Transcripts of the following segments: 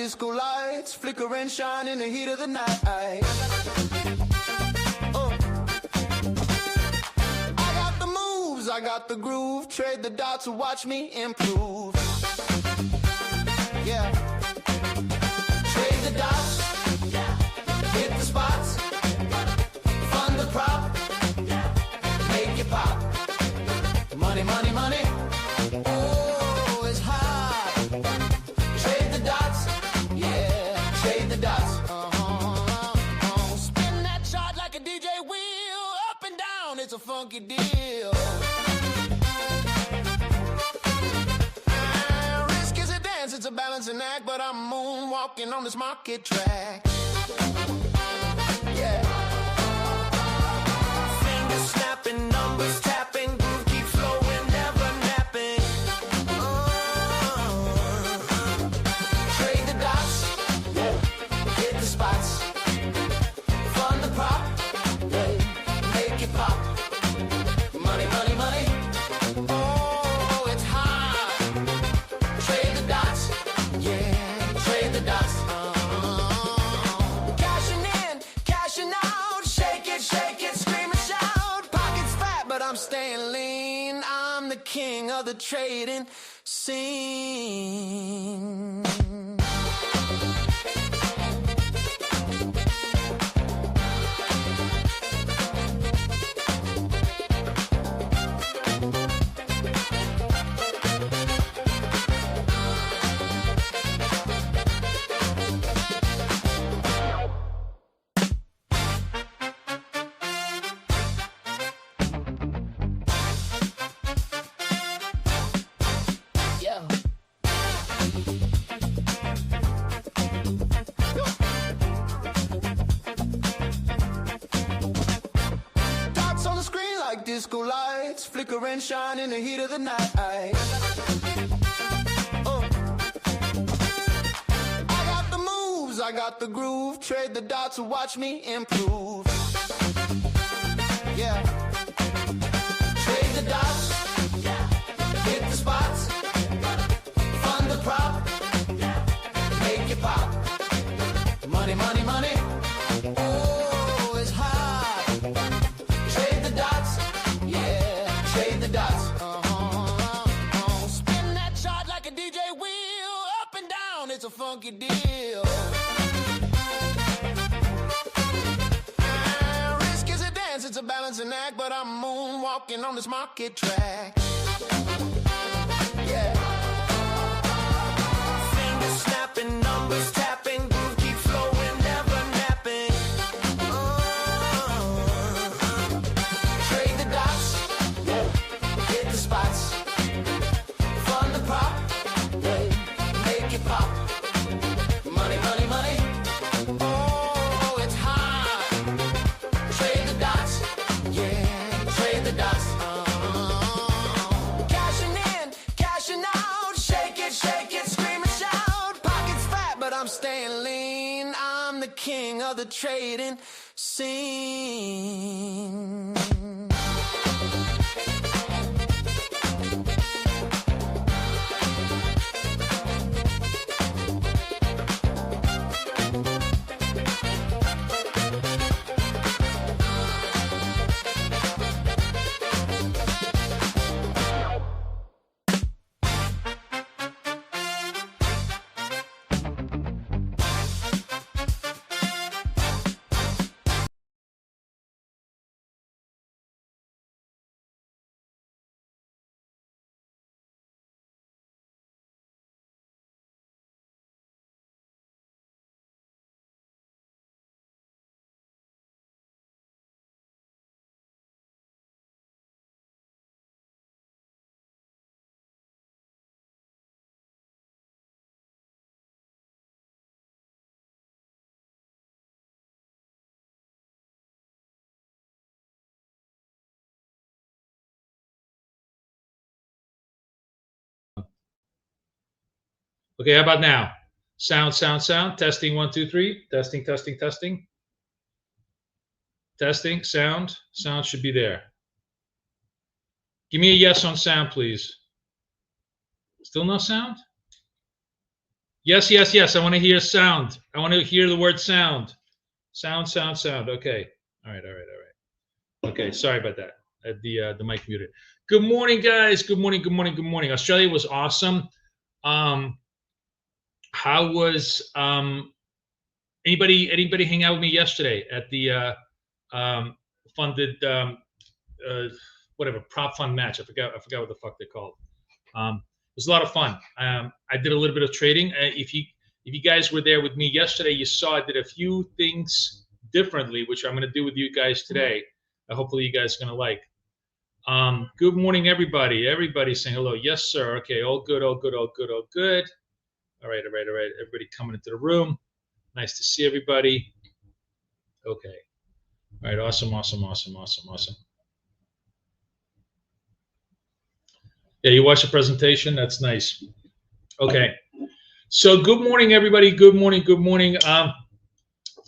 disco lights flicker and shine in the heat of the night. Oh. I got the moves, I got the groove. Trade the dots and watch me improve. Yeah. Trade the dots, hit the spots, fund the prop, make it pop. Money, money, money. Oh, it's hot. Trade the dots, yeah, trade the dots. Spin that chart like a DJ wheel, up and down, it's a funky deal. Risk is a dance, it's a balancing act, but I'm moonwalking on this market track. Yeah. Fingers snapping, numbers tapping, groove keep flowing, never napping. Trade the dots, hit the spots, fund the prop, make it pop. Money, money, money. Oh, it's hot. Trade the dots, yeah, trade the dots. Cashing in, cashing out, shake it, scream and shout. Pockets fat, but I'm staying lean. I'm the king of the trading scene. Yeah. Dots on the screen like disco lights flicker and shine in the heat of the night. Oh. I got the moves, I got the groove. Trade the dots and watch me improve. Yeah. Trade the dots, hit the spots, fund the prop, make it pop. Money, money, money. Oh, it's hot. Trade the dots, yeah, trade the dots. Spin that chart like a DJ wheel, up and down, it's a funky deal. Risk is a dance, it's a balancing act, but I'm moonwalking on this market track. Yeah. Fingers snapping, numbers tapping, groove keep flowing, never napping. Trade the dots, hit the spots, fund the prop, make it pop. Money, money, money. Oh, it's hot. Trade the dots, yeah, trade the dots. Cashing in, cashing out, shake it, scream and shout. Pockets fat, but I'm staying lean. I'm the king of the trading scene. Okay, how about now? Sound, sound, sound. Testing, 1, 2, 3. Testing, testing, testing. Testing, sound. Sound should be there. Give me a yes on sound, please. Still no sound? Yes, yes, yes. I want to hear sound. I want to hear the word sound. Sound, sound, sound. Okay. All right, all right, all right. Okay, sorry about that. The mic muted. Good morning, guys. Good morning, good morning, good morning. Australia was awesome. How was anybody hang out with me yesterday at the funded whatever prop fund match? I forgot what the fuck they're called. It was a lot of fun. I did a little bit of trading. If you guys were there with me yesterday, you saw I did a few things differently, which I'm going to do with you guys today. Hopefully, you guys are going to like. Good morning, everybody. Everybody's saying hello. Yes, sir. Okay, all good, all good, all good, all good. All right, all right, all right. Everybody coming into the room. Nice to see everybody. Okay. All right. Awesome, awesome, awesome, awesome, awesome. Yeah, you watched the presentation? That's nice. Okay. So good morning, everybody. Good morning, good morning.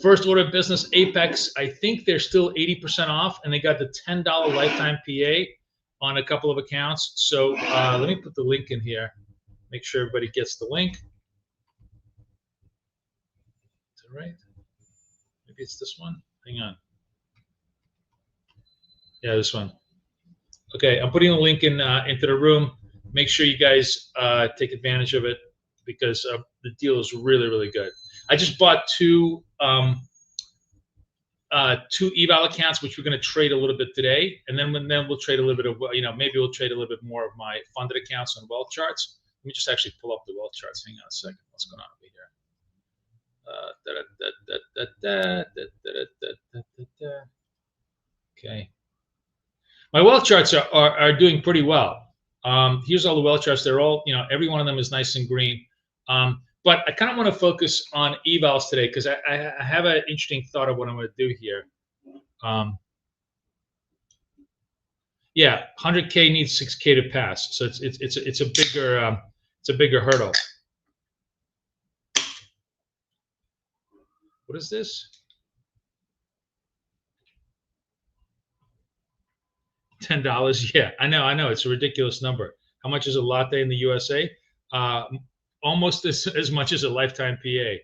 First order of business, Apex. I think they're still 80% off, and they got the $10 lifetime PA on a couple of accounts. So let me put the link in here. Make sure everybody gets the link. Is that right? Maybe it's this one. Hang on. Yeah, this one. Okay, I'm putting a link in into the room. Make sure you guys take advantage of it because the deal is really, really good. I just bought two eval accounts, which we're going to trade a little bit today, and then we'll trade a little bit of, maybe we'll trade a little bit more of my funded accounts on wealth charts. Let me just actually pull up the wealth charts. Hang on a second. What's going on over here? Okay. My wealth charts are doing pretty well. Here's all the wealth charts. They're all, every one of them is nice and green. But I kind of want to focus on evals today because I have an interesting thought of what I'm going to do here. Yeah, 100K needs 6K to pass, so it's a bigger hurdle. What is this? $10? Yeah, I know. It's a ridiculous number. How much is a latte in the USA? Almost as much as a lifetime PA.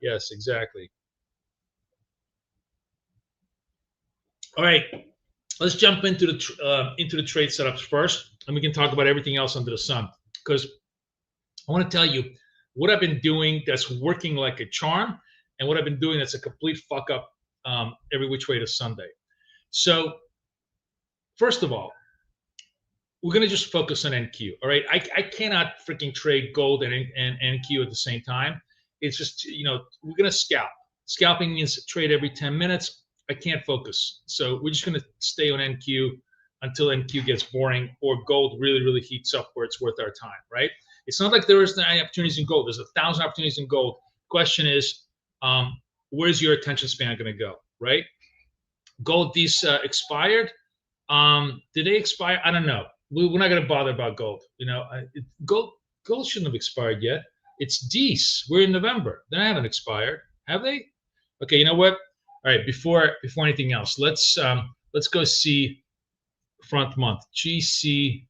Yes, exactly. All right, let's jump into the trade setups first, and we can talk about everything else under the sun. Because I want to tell you what I've been doing that's working like a charm, and what I've been doing that's a complete fuck up every which way to Sunday. So, first of all, we're gonna just focus on NQ. All right, I cannot freaking trade gold and NQ at the same time. It's just we're gonna scalp. Scalping means trade every 10 minutes. I can't focus, so we're just gonna stay on NQ until NQ gets boring or gold really, really heats up where it's worth our time. Right? It's not like there isn't any opportunities in gold. There's 1,000 opportunities in gold. Question is, where's your attention span gonna go? Right? Gold these expired. Did they expire? I don't know. We're not going to bother about gold. Gold shouldn't have expired yet. It's D's. We're in November. They haven't expired, have they? Okay. You know what? All right. Before anything else, let's go see front month GC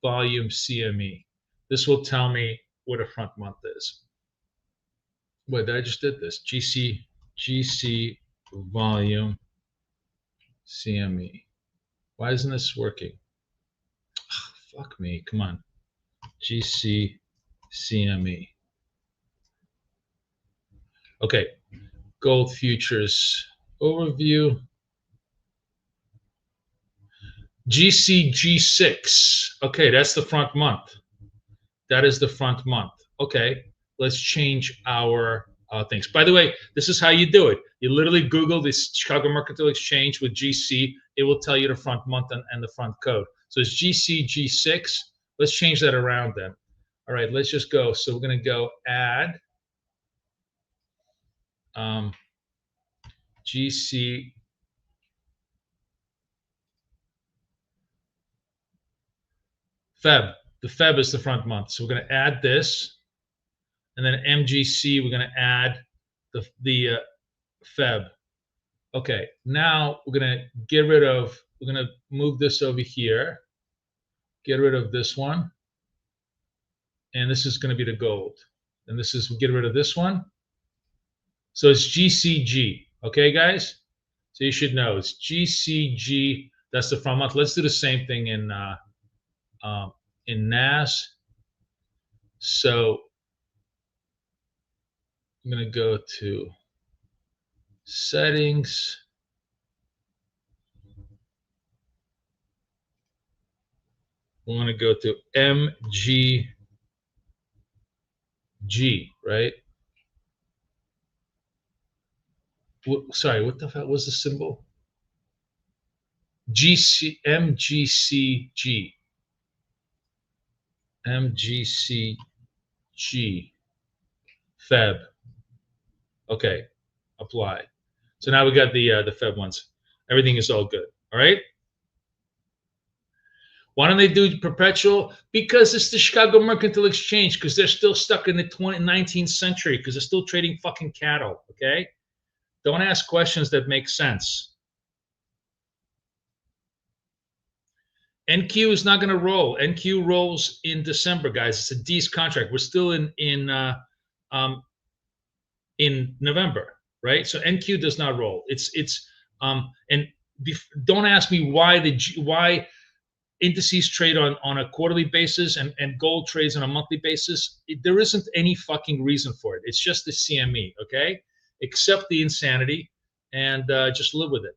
volume CME. This will tell me what a front month is. Wait, I just did this. GC volume CME. Why isn't this working? Oh, fuck me. Come on. GC CME. Okay. Gold futures overview. GC-G6. Okay, that's the front month. That is the front month. Okay, let's change our things. By the way, this is how you do it. You literally Google this Chicago Mercantile Exchange with GC. It will tell you the front month and the front code. So it's GC-G6. Let's change that around then. All right, let's just go. So we're going to go add GC Feb. The Feb is the front month. So we're going to add this. And then MGC, we're going to add the Feb. Okay, now we're going to get rid of, we're going to move this over here. Get rid of this one. And this is going to be the gold. And this is, get rid of this one. So it's GCG. Okay, guys? So you should know it's GCG. That's the front month. Let's do the same thing in NAS. So I'm going to go to settings. We want to go to MGG, right? Sorry, what the fuck was the symbol? MGCG. MGCG. Feb. Okay, apply. So now we got the Feb ones. Everything is all good. All right. Why don't they do perpetual? Because it's the Chicago Mercantile Exchange, because they're still stuck in the 19th century, because they're still trading fucking cattle, okay? Don't ask questions that make sense. NQ is not going to roll. NQ rolls in December, guys. It's a D's contract. We're still in November, right? So NQ does not roll. Don't ask me why indices trade on a quarterly basis and gold trades on a monthly basis. There isn't any fucking reason for it. It's just the CME, okay? Accept the insanity and just live with it.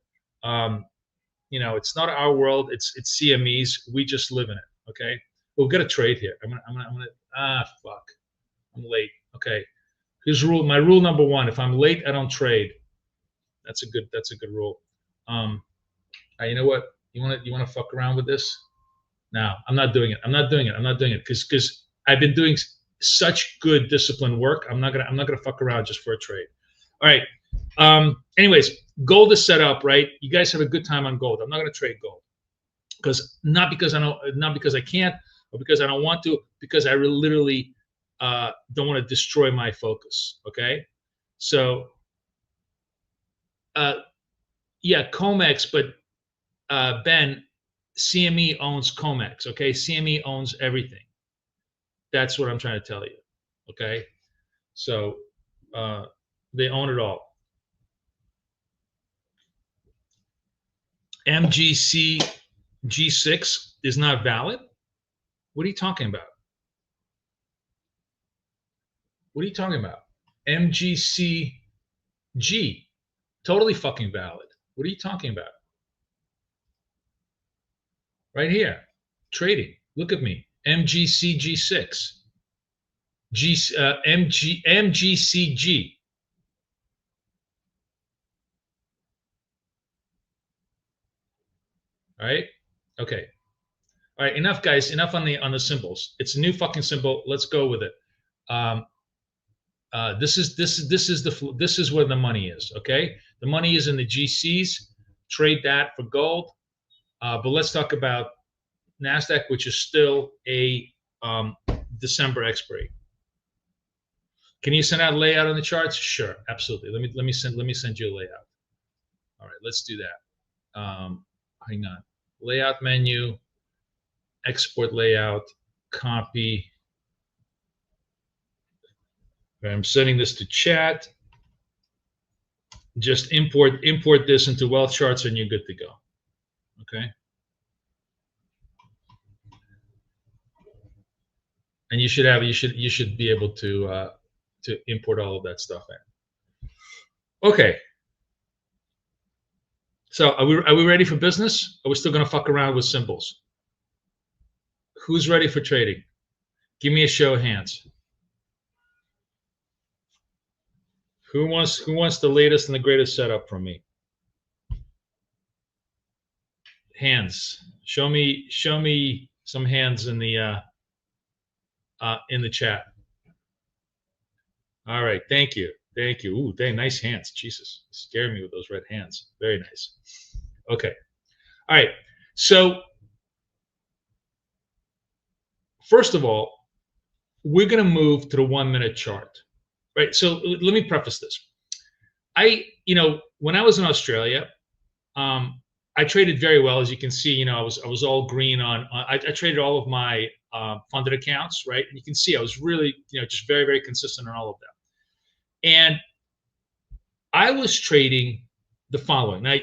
You know, it's not our world. It's CME's. We just live in it, okay? We'll get a trade here. I'm gonna fuck. I'm late. Okay. Here's rule. My rule number one: if I'm late, I don't trade. That's a good rule. You know what? You wanna fuck around with this? No, I'm not doing it. I'm not doing it because I've been doing such good disciplined work. I'm not gonna fuck around just for a trade. All right. Anyways, gold is set up, right? You guys have a good time on gold. I'm not gonna trade gold not because I can't, or because I don't want to, because I literally don't want to destroy my focus. Okay, so yeah, COMEX, but Ben, CME owns COMEX. Okay, CME owns everything. That's what I'm trying to tell you. Okay, so they own it all. MGC G6 is not valid? What are you talking about? What are you talking about? MGCG, totally fucking valid. What are you talking about? Right here, trading. Look at me. MGCG6. MGCG. All right. Okay. All right. Enough, guys. Enough on the symbols. It's a new fucking symbol. Let's go with it. This is where the money is. Okay. The money is in the GCs. Trade that for gold. But let's talk about NASDAQ, which is still a December expiry. Can you send out a layout on the charts? Sure, absolutely. Let me send you a layout. All right, let's do that. Hang on. Layout menu, export layout, copy. Okay, I'm sending this to chat. Just import this into wealth charts and you're good to go. Okay. And you should be able to import all of that stuff in. Okay. So are we ready for business? Or are we still gonna fuck around with symbols? Who's ready for trading? Give me a show of hands. Who wants the latest and the greatest setup from me? Hands. Show me some hands in the chat. All right, thank you. Ooh, dang, nice hands. Jesus, you scared me with those red hands. Very nice. Okay. All right. So first of all, we're going to move to the 1 minute chart, right? So let me preface this. When I was in Australia, I traded very well. As you can see, I was all green on. I traded all of my funded accounts, right? And you can see I was really, just very, very consistent on all of them. And I was trading the following. Now,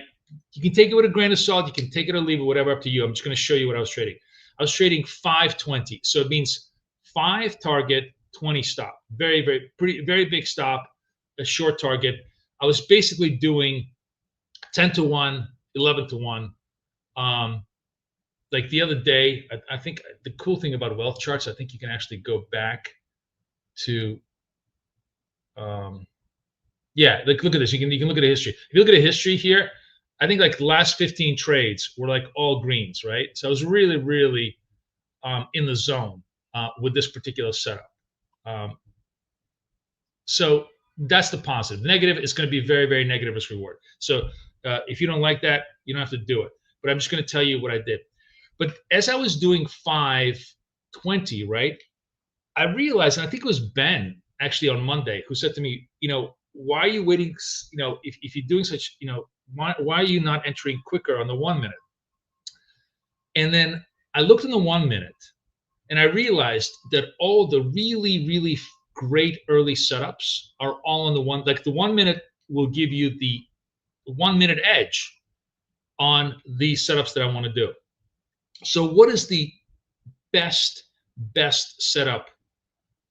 you can take it with a grain of salt. You can take it or leave it, whatever, up to you. I'm just going to show you what I was trading. I was trading 520. So it means 5 target, 20 stop. Very, very big stop, a short target. I was basically doing 10 to 1, 11 to 1. Like the other day, I think the cool thing about wealth charts, I think you can actually go back to, yeah, like look at this. You can look at the history. If you look at the history here, I think like the last 15 trades were like all greens, right? So I was really, really in the zone with this particular setup. So that's the positive. The negative is going to be very, very negative risk reward. So if you don't like that, you don't have to do it. But I'm just going to tell you what I did. But as I was doing 520, right, I realized, and I think it was Ben actually on Monday who said to me, why are you waiting? If you're doing such, why are you not entering quicker on the 1 minute? And then I looked in the 1 minute and I realized that all the really, really great early setups are all on the one. Like the 1 minute will give you the 1 minute edge on these setups that I want to do. So what is the best setup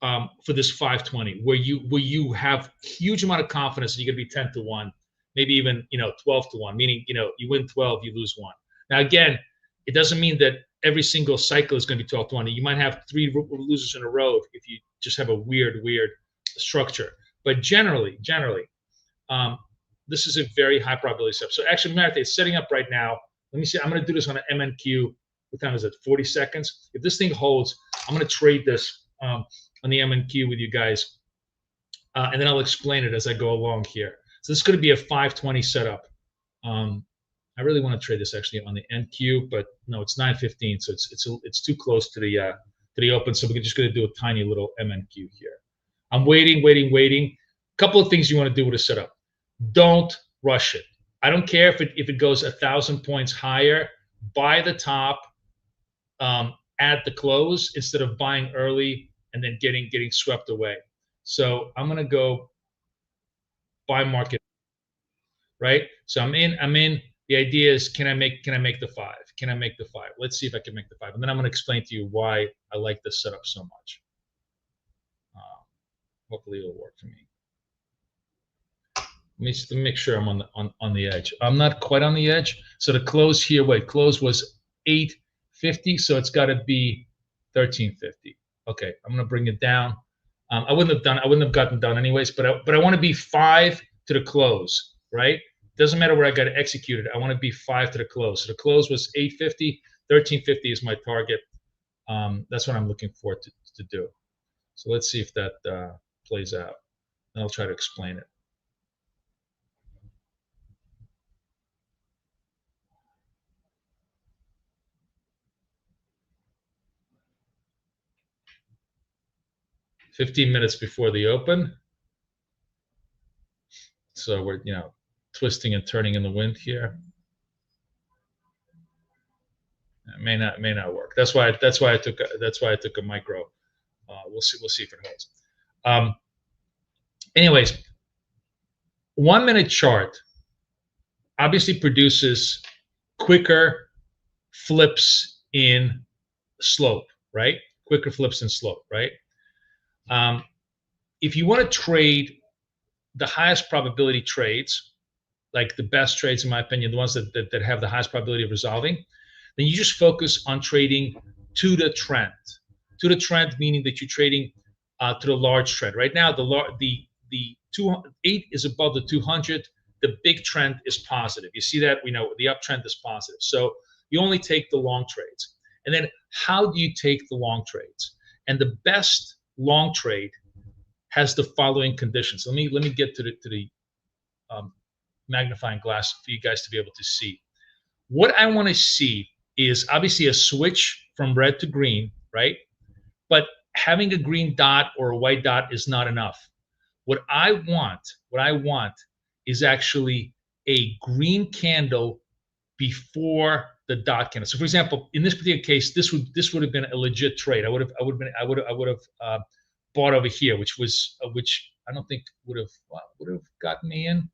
for this 520 where you have huge amount of confidence that you're going to be 10 to 1, maybe even 12 to 1, meaning you win 12, you lose 1. Now again, it doesn't mean that every single cycle is going to be 12 to 1. You might have 3 losers in a row if you just have a weird structure. But generally, this is a very high probability setup. So actually, Martha, it's setting up right now. Let me see. I'm going to do this on an MNQ. What time is it? 40 seconds. If this thing holds, I'm going to trade this on the MNQ with you guys, and then I'll explain it as I go along here. So this is going to be a 520 setup. I really want to trade this actually on the NQ, but no, it's 9:15, so it's too close to the open. So we're just going to do a tiny little MNQ here. I'm waiting. Couple of things you want to do with a setup. Don't rush it. I don't care if it goes 1,000 points higher. Buy the top at the close instead of buying early and then getting swept away. So I'm going to go buy market, right? So I'm in. The idea is, can I make the 5? Can I make the 5? Let's see if I can make the 5. And then I'm going to explain to you why I like this setup so much. Hopefully it'll work for me. Let me make sure I'm on the edge. I'm not quite on the edge. So the close here, close was 850, so it's got to be 1350. Okay, I'm going to bring it down. I wouldn't have gotten done anyways, but I want to be 5 to the close, right? Doesn't matter where I got it executed. I want to be 5 to the close. So the close was 850. 1350 is my target. That's what I'm looking for to do. So let's see if that plays out. And I'll try to explain it. "15 minutes before the open." So we're twisting and turning in the wind here. It may not work. That's why I took a micro. We'll see if it holds. Anyways, 1 minute chart obviously produces quicker flips in slope, right? Quicker flips in slope, right? If you want to trade the highest probability trades, like the best trades in my opinion, the ones that have the highest probability of resolving, then you just focus on trading to the trend. To the trend meaning that you're trading to the large trend. Right now, the 8 is above the 200. The big trend is positive. You see that? We know the uptrend is positive. So you only take the long trades. And then how do you take the long trades? And the best long trade has the following conditions. Let me get to the magnifying glass for you guys to be able to see. What I want to see is obviously a switch from red to green, right? But having a green dot or a white dot is not enough. What I want is actually a green candle before the dot candle. So for example, in this particular case, this would have been a legit trade. I would have bought over here, which I don't think would have gotten me in.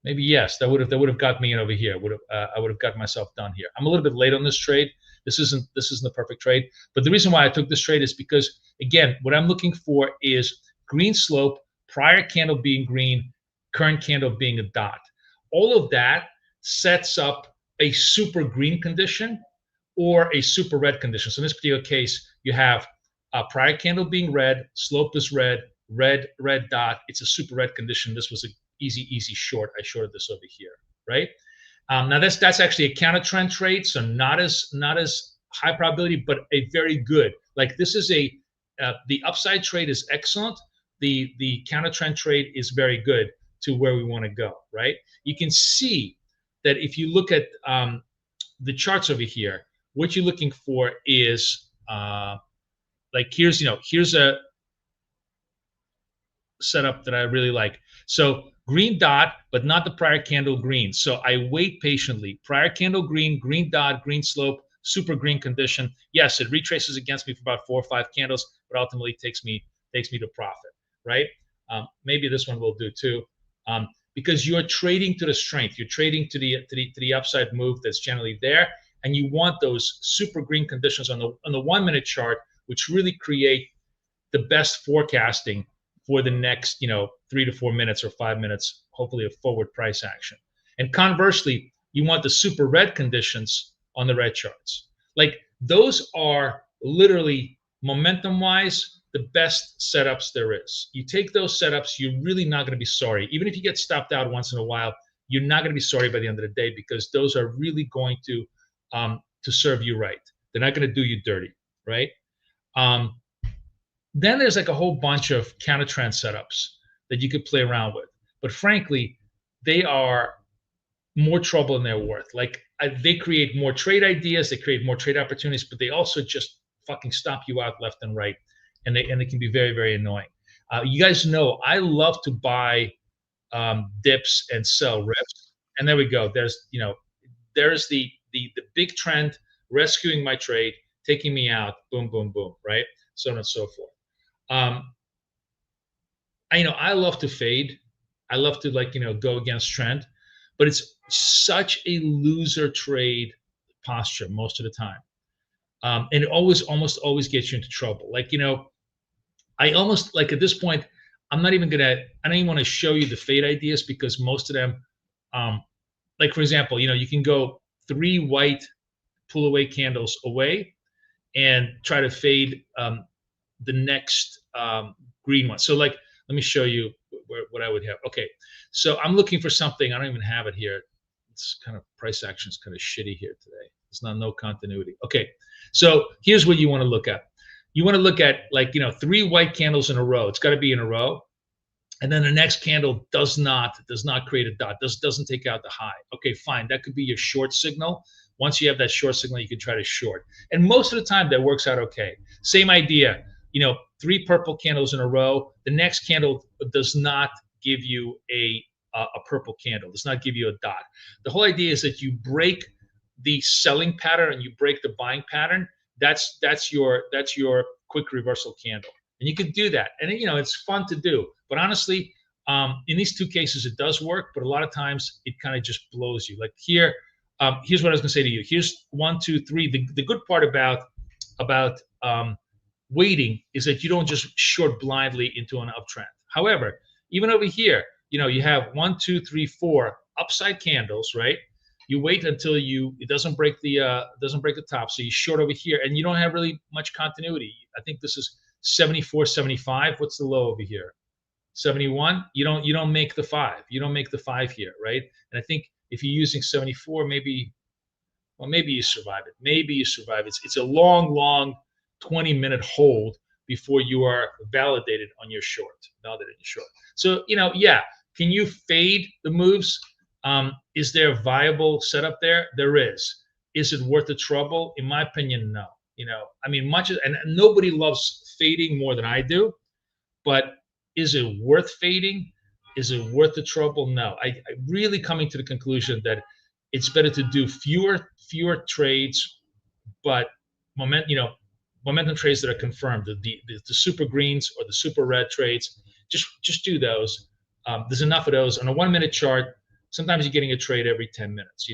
Maybe yes, that would have got me in over here. I would have got myself done here. I'm a little bit late on this trade. This isn't the perfect trade, but the reason why I took this trade is because, again, what I'm looking for is green slope, prior candle being green, current candle being a dot. All of that sets up a super green condition or a super red condition. So in this particular case, you have a prior candle being red, slope is red, red dot. It's a super red condition. This was an easy short. I shorted this over here, right? Now that's actually a counter trend trade, so not as high probability, but a very good. Like this is the upside trade is excellent. The counter trend trade is very good to where we want to go, right? You can see that if you look at the charts over here, what you're looking for is like here's a setup that I really like. So green dot, but not the prior candle green. So I wait patiently. Prior candle green, green dot, green slope, super green condition. Yes, it retraces against me for about 4 or 5 candles, but ultimately takes me to profit, right? Maybe this one will do too, because you're trading to the strength. You're trading to the upside move that's generally there, and you want those super green conditions on the 1 minute chart, which really create the best forecasting for the next 3 to 4 minutes or 5 minutes, hopefully a forward price action. And conversely, you want the super red conditions on the red charts. Like those are literally momentum wise the best setups there is. You take those setups, you're really not going to be sorry. Even if you get stopped out once in a while, you're not going to be sorry by the end of the day, because those are really going to serve you right. They're not going to do you dirty, right? Then there's like a whole bunch of counter trend setups that you could play around with. But frankly, they are more trouble than they're worth. Like they create more trade ideas, they create more trade opportunities, but they also just fucking stomp you out left and right. And they can be very, very annoying. You guys know I love to buy dips and sell rips. And there we go. There's the big trend rescuing my trade, taking me out, boom, boom, boom, right? So on and so forth. I love to fade. I love to go against trend, but it's such a loser trade posture most of the time. And it almost always gets you into trouble. I almost at this point, I don't even want to show you the fade ideas, because most of them, like for example, you can go 3 white pull away candles away and try to fade the next green one. So let me show you what I would have. Okay, so I'm looking for something. I don't even have it here. It's kind of price action is kind of shitty here today. It's no continuity. Okay, so here's what you want to look at. You want to look at 3 white candles in a row. It's got to be in a row, and then the next candle does not create a dot. Doesn't take out the high. Okay, fine. That could be your short signal. Once you have that short signal, you can try to short, and most of the time that works out okay. Same idea. 3 purple candles in a row. The next candle does not give you a purple candle. Does not give you a dot. The whole idea is that you break the selling pattern and you break the buying pattern. That's your quick reversal candle, and you can do that. And it's fun to do. But honestly, in these 2 cases, it does work. But a lot of times, it kind of just blows you. Like here, here's what I was going to say to you. Here's 1, 2, 3. The good part about waiting is that you don't just short blindly into an uptrend. However, even over here, you have 1, 2, 3, 4 upside candles, right? You wait until it doesn't break the top, so you short over here, and you don't have really much continuity. I think this is 74, 75. What's the low over here? 71. You don't make the 5. You don't make the 5 here, right? And I think if you're using 74, maybe you survive it. Maybe you survive it. It's a long 20-minute hold before you are validated on your short. So yeah. Can you fade the moves? Is there a viable setup there? There is. Is it worth the trouble? In my opinion, no. And nobody loves fading more than I do, but is it worth fading? Is it worth the trouble? No. I really coming to the conclusion that it's better to do fewer trades, but momentum trades that are confirmed. The super greens or the super red trades, just do those. There's enough of those on a 1 minute chart. Sometimes you're getting a trade every 10 minutes,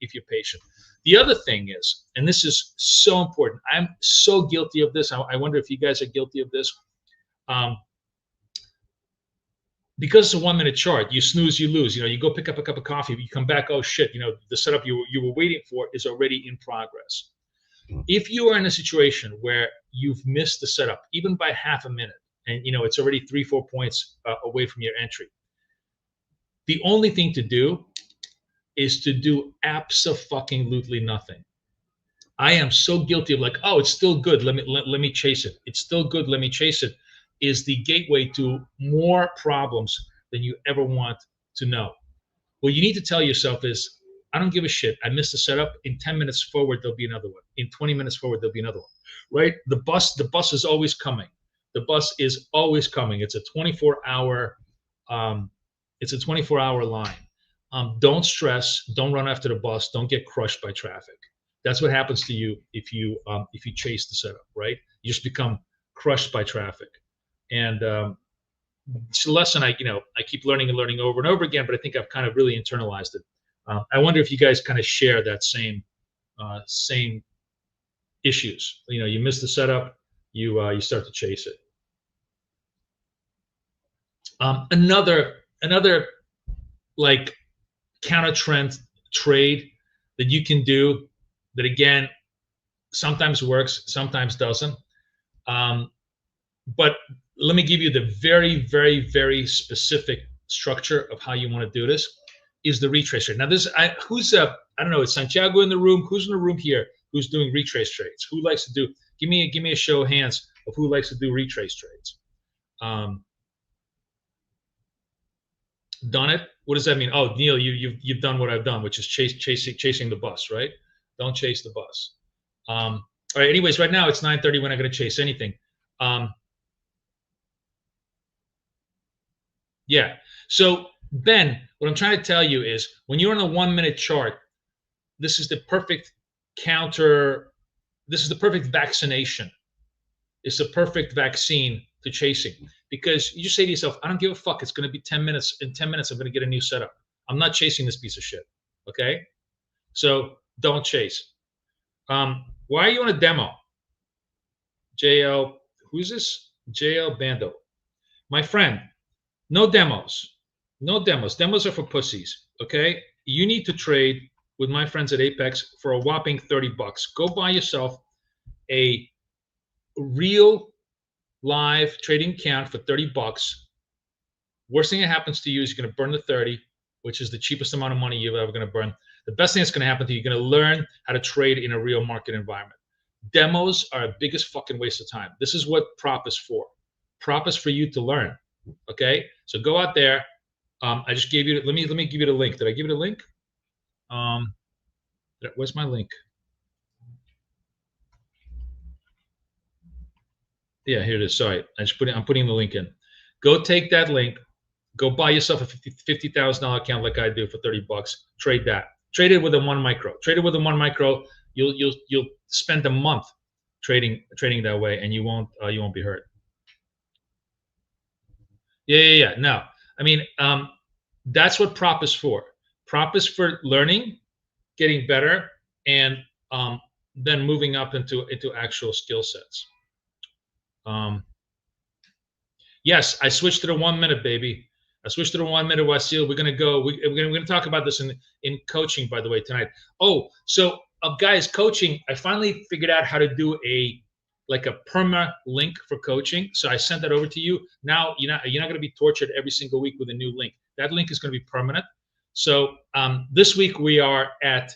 if you're patient. The other thing is, and this is so important, I'm so guilty of this. I wonder if you guys are guilty of this. Because it's a 1 minute chart, you snooze, you lose. You go pick up a cup of coffee, you come back, oh shit, the setup you were waiting for is already in progress. If you are in a situation where you've missed the setup, even by half a minute, and it's already 3-4 points away from your entry, the only thing to do is to do abso-fucking-lutely nothing. I am so guilty of like, oh, it's still good. Let me chase it. It's still good. Let me chase it. Is the gateway to more problems than you ever want to know. What you need to tell yourself is, I don't give a shit. I missed the setup. In 10 minutes forward, there'll be another one. In 20 minutes forward, there'll be another one. Right? The bus is always coming. The bus is always coming. It's a 24-hour. It's a 24-hour line. Don't stress. Don't run after the bus. Don't get crushed by traffic. That's what happens to you if you chase the setup. Right? You just become crushed by traffic. And it's a lesson I keep learning and learning over and over again. But I think I've kind of really internalized it. I wonder if you guys kind of share that same issues. You miss the setup, you start to chase it. Another like counter trend trade that you can do that, again, sometimes works, sometimes doesn't. But let me give you the very, very, very specific structure of how you want to do this. Is the retrace trade. Now I don't know, is Santiago in the room? Who's in the room here who's doing retrace trades? Who likes to do, give me a show of hands of who likes to do retrace trades. Done it? What does that mean? Oh, Neil, you've done what I've done, which is chasing the bus, right? Don't chase the bus. All right, anyways, right now it's 9:30. We're not going to chase anything. Yeah, so Ben, what I'm trying to tell you is, when you're on a 1 minute chart, this is the perfect this is the perfect vaccination. It's the perfect vaccine to chasing, because you just say to yourself, I don't give a fuck. It's going to be 10 minutes. In 10 minutes, I'm going to get a new setup. I'm not chasing this piece of shit. Okay? So don't chase. Why are you on a demo? JL, who's this? JL Bando. My friend, no demos. No demos. Demos are for pussies, okay? You need to trade with my friends at Apex for a whopping $30. Go buy yourself a real live trading account for $30. Worst thing that happens to you is you're going to burn the 30, which is the cheapest amount of money you're ever going to burn. The best thing that's going to happen to you, you're going to learn how to trade in a real market environment. Demos are a biggest fucking waste of time. This is what prop is for. Prop is for you to learn, okay? So go out there. I just gave you, let me give you the link. Did I give you the link? Where's my link? Yeah, here it is. Sorry, I'm putting the link in. Go take that link. Go buy yourself a $50,000 account like I do for $30. Trade that. Trade it with a 1 micro. Trade it with a 1 micro. You'll spend a month trading that way, and you won't be hurt. Yeah. No, I mean, that's what prop is for. Prop is for learning, getting better, and then moving up into actual skill sets. Yes, I switched to the 1 minute, baby. I switched to the 1 minute, Wasil. We're gonna talk about this in coaching, by the way, tonight. Oh, so guys, coaching. I finally figured out how to do a perma link for coaching. So I sent that over to you. Now you're not going to be tortured every single week with a new link. That link is going to be permanent. So this week we are at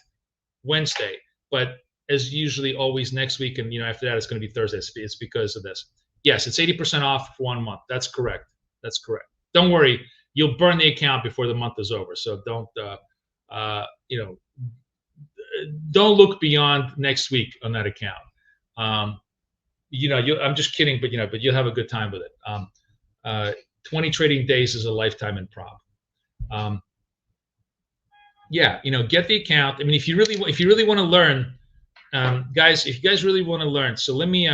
Wednesday, but as usually always next week, and after that it's going to be Thursday. It's because of this. Yes, it's 80% off for 1 month. That's correct. That's correct. Don't worry, you'll burn the account before the month is over. So don't don't look beyond next week on that account. I'm just kidding, but you'll have a good time with it. 20 trading days is a lifetime in prop. yeah, get the account. I mean, if you really want to learn, guys, if you guys really want to learn, so let me,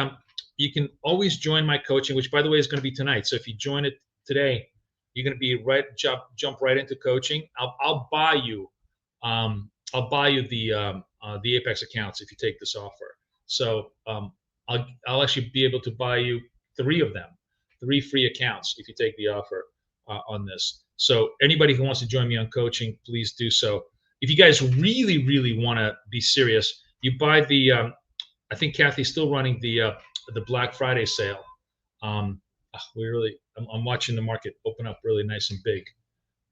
you can always join my coaching, which by the way is going to be tonight. So if you join it today, you're going to be jump right into coaching. I'll buy you the Apex accounts if you take this offer. So I'll actually be able to buy you 3 of them, 3 free accounts if you take the offer on this. So anybody who wants to join me on coaching, please do so. If you guys really want to be serious, you buy the. I think Kathy's still running the Black Friday sale. I'm watching the market open up really nice and big.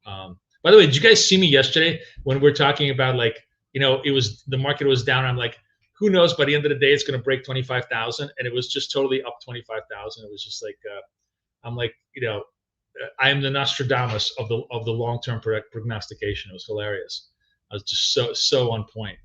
By the way, did you guys see me yesterday when we're talking about, like, the market was down? I'm like, who knows? By the end of the day, it's going to break 25,000, and it was just totally up 25,000. It was just like, I'm like, I am the Nostradamus of the long-term prognostication. It was hilarious. I was just so on point.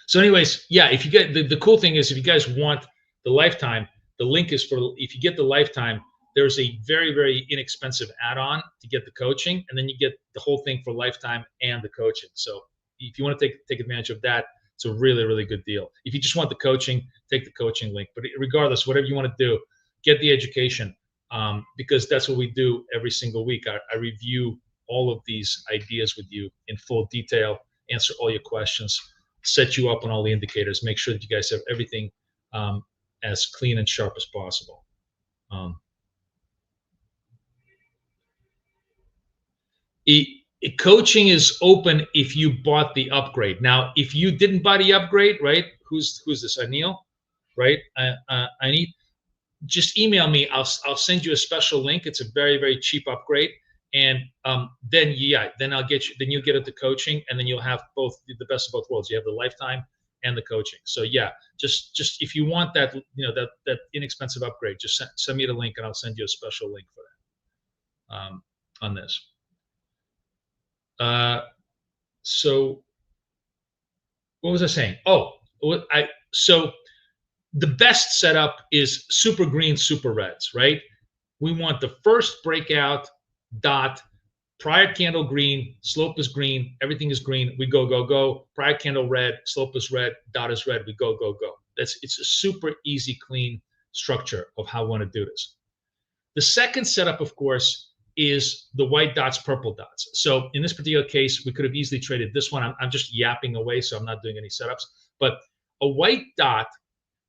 So anyways, yeah, if you get the cool thing is, if you guys want the lifetime, the link is for, if you get the lifetime, there's a very inexpensive add-on to get the coaching, and then you get the whole thing for lifetime and the coaching. So if you want to take advantage of that, it's a really good deal. If you just want the coaching, take the coaching link. But regardless, whatever you want to do, get the education, because that's what we do every single week. I review all of these ideas with you in full detail, answer all your questions, set you up on all the indicators, make sure that you guys have everything as clean and sharp as possible. Coaching is open if you bought the upgrade. Now, if you didn't buy the upgrade, right? Who's this? Anil, right? I need. Just email me. I'll send you a special link. It's a very cheap upgrade, and then I'll get you. Then you'll get into coaching, and then you'll have both, the best of both worlds. You have the lifetime and the coaching. So yeah, just if you want that, that inexpensive upgrade, just send me the link, and I'll send you a special link for that on this. So what was I saying? So the best setup is super green, super reds, right? We want the first breakout dot, prior candle green, slope is green, everything is green, we go. Prior candle red, slope is red, dot is red, we go. It's a super easy, clean structure of how we want to do this. The second setup, of course, is the white dots, purple dots. So in this particular case, we could have easily traded this one. I'm just yapping away, so I'm not doing any setups. But a white dot,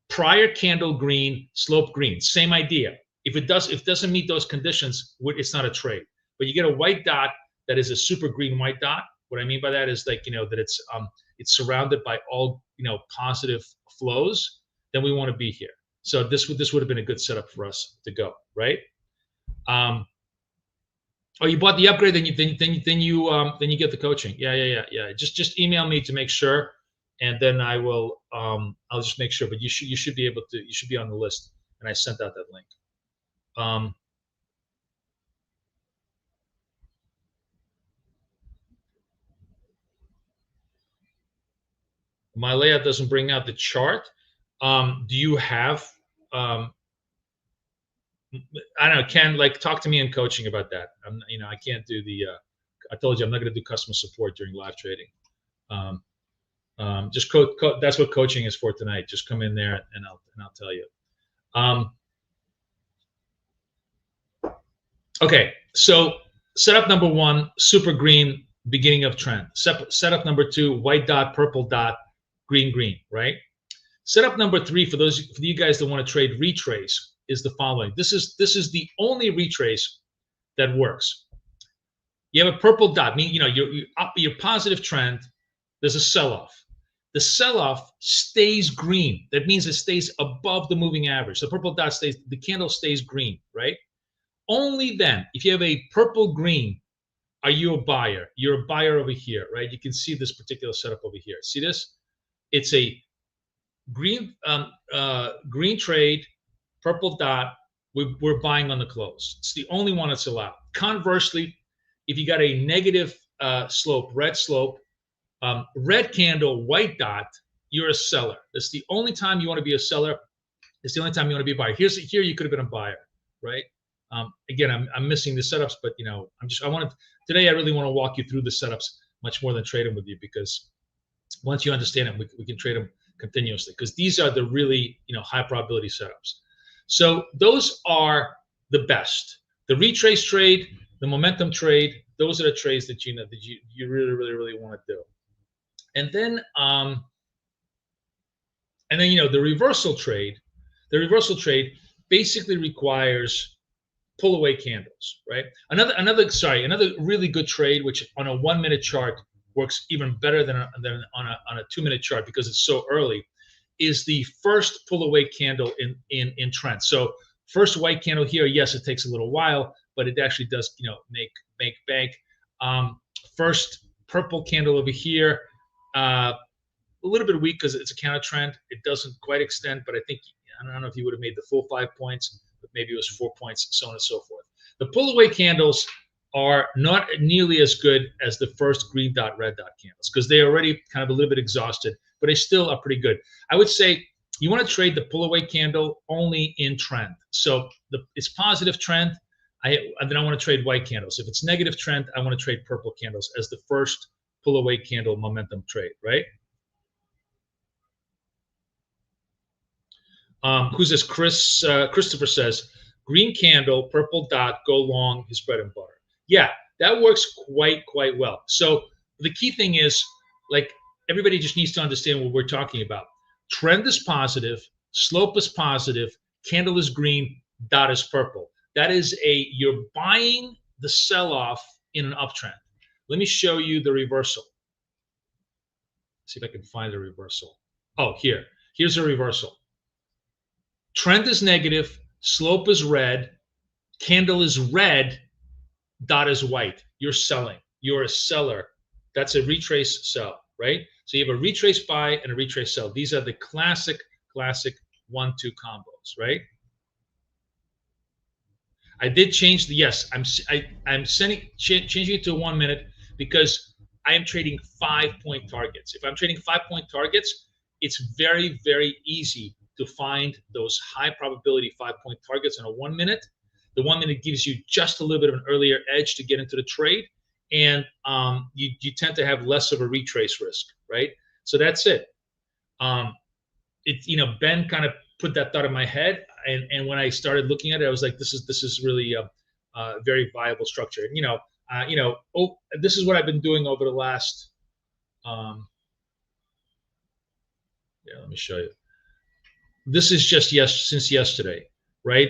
prior candle green, slope green, same idea. If it doesn't meet those conditions, it's not a trade. But you get a white dot that is a super green white dot. What I mean by that is, like, that it's surrounded by all, positive flows. Then we want to be here. So this would have been a good setup for us to go, right? Oh, you bought the upgrade, then you get the coaching. Yeah. Just email me to make sure, and then I will. I'll just make sure. But you should be able to. You should be on the list, and I sent out that link. My layout doesn't bring out the chart. Do you have? I don't know, Ken, talk to me in coaching about that. I can't do the, I told you I'm not going to do customer support during live trading. Just that's what coaching is for tonight. Just come in there and I'll tell you. Okay, so setup number 1, super green, beginning of trend. Setup number 2, white dot, purple dot, green, right? Setup number 3, for you guys that want to trade retrace, is the following. This is the only retrace that works. You have a purple dot, meaning you're up, your positive trend. There's a sell-off. The sell-off stays green. That means it stays above the moving average. The purple dot stays, the candle stays green, right? Only then, if you have a purple green, are you a buyer? You're a buyer over here, right? You can see this particular setup over here. See this? It's a green green trade, purple dot, we're buying on the close. It's the only one that's allowed. Conversely, if you got a negative slope, red slope, red candle, white dot, you're a seller. That's the only time you want to be a seller. It's the only time you want to be a buyer. Here you could have been a buyer, right? Again, I'm missing the setups, but you know, today I really want to walk you through the setups much more than trade them with you, because once you understand it, we can trade them continuously, because these are the really, you know, high probability setups. So those are the best. The retrace trade, the momentum trade, those are the trades that you know that you really want to do. And then you know, the reversal trade basically requires pull away candles, right? Another really good trade, which on a 1 minute chart works even better than on a 2 minute chart because it's so early, is the first pull away candle in trend. So first white candle here, yes, it takes a little while, but it actually does, you know, make bank. First purple candle over here, a little bit weak because it's a counter trend. It doesn't quite extend, but I don't know if you would have made the full 5 points, but maybe it was 4 points, so on and so forth. The pull away candles are not nearly as good as the first green dot, red dot candles, because they're already kind of a little bit exhausted, but they still are pretty good. I would say you want to trade the pull away candle only in trend. So it's positive trend, then I want to trade white candles. If it's negative trend, I want to trade purple candles as the first pull away candle momentum trade, right? Who's this? Christopher says, green candle, purple dot, go long is bread and butter. Yeah, that works quite well. So the key thing is, like, everybody just needs to understand what we're talking about. Trend is positive, slope is positive, candle is green, dot is purple. That is you're buying the sell-off in an uptrend. Let me show you the reversal. See if I can find the reversal. Oh, here's a reversal. Trend is negative, slope is red, candle is red, dot is white. You're selling. You're a seller. That's a retrace sell, right? So you have a retrace buy and a retrace sell. These are the classic 1-2 combos, right? I did change the, yes, I'm changing it to 1 minute because I am trading 5-point targets. If I'm trading 5-point targets, it's very easy to find those high probability 5-point targets on a 1 minute. The 1 minute gives you just a little bit of an earlier edge to get into the trade, and you tend to have less of a retrace risk, right? So that's it. You know, Ben kind of put that thought in my head, and when I started looking at it, I was like, this is really a very viable structure. And this is what I've been doing over the last. Let me show you. This is just since yesterday, right?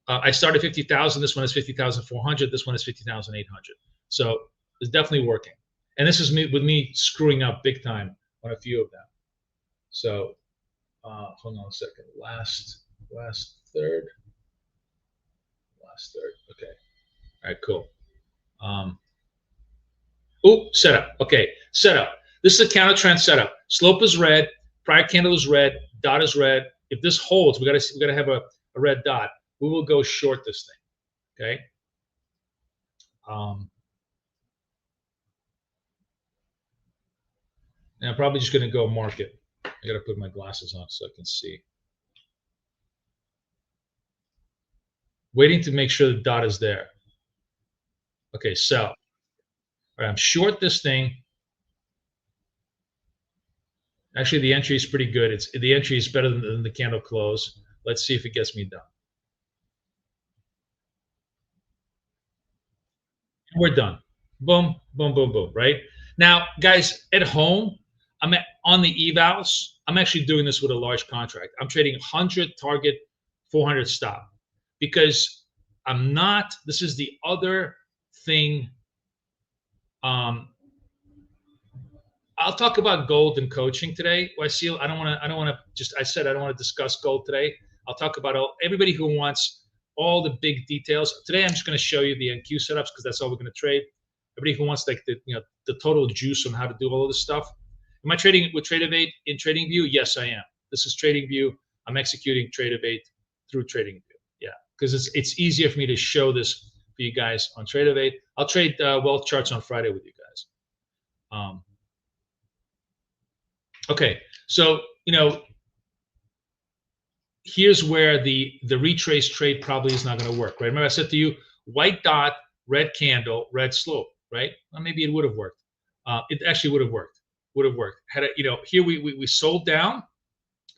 I started 50,000. This one is 50,400. This one is 50,800. So it's definitely working. And this is with me screwing up big time on a few of them. So hold on a second. Last third. Okay. All right. Cool. Setup. Okay. Setup. This is a counter trend setup. Slope is red. Prior candle is red. Dot is red. If this holds, we gotta have a red dot. We will go short this thing. Okay. And I'm probably just gonna go market. I gotta put my glasses on so I can see. Waiting to make sure the dot is there. Okay, sell. All right, I'm short this thing. Actually, the entry is pretty good. The entry is better than the candle close. Let's see if it gets me done. We're done. Boom, boom, boom, boom, right? Now, guys, at home, I'm on the evals. I'm actually doing this with a large contract. I'm trading 100 target, 400 stop, because I'm not, this is the other thing. I'll talk about gold and coaching today. I don't want to discuss gold today. I'll talk about everybody who wants all the big details. Today, I'm just going to show you the NQ setups because that's all we're going to trade. Everybody who wants like the total juice on how to do all of this stuff. Am I trading with TradeAvate in TradingView? Yes, I am. This is TradingView. I'm executing TradeAvate through TradingView. Yeah, because it's easier for me to show this for you guys on TradeAvate. I'll trade wealth charts on Friday with you guys. Okay, so here's where the retrace trade probably is not going to work, right? Remember I said to you, white dot, red candle, red slope, right? Well, maybe it would have worked. It actually would have worked. Would have worked. Had it, here we sold down.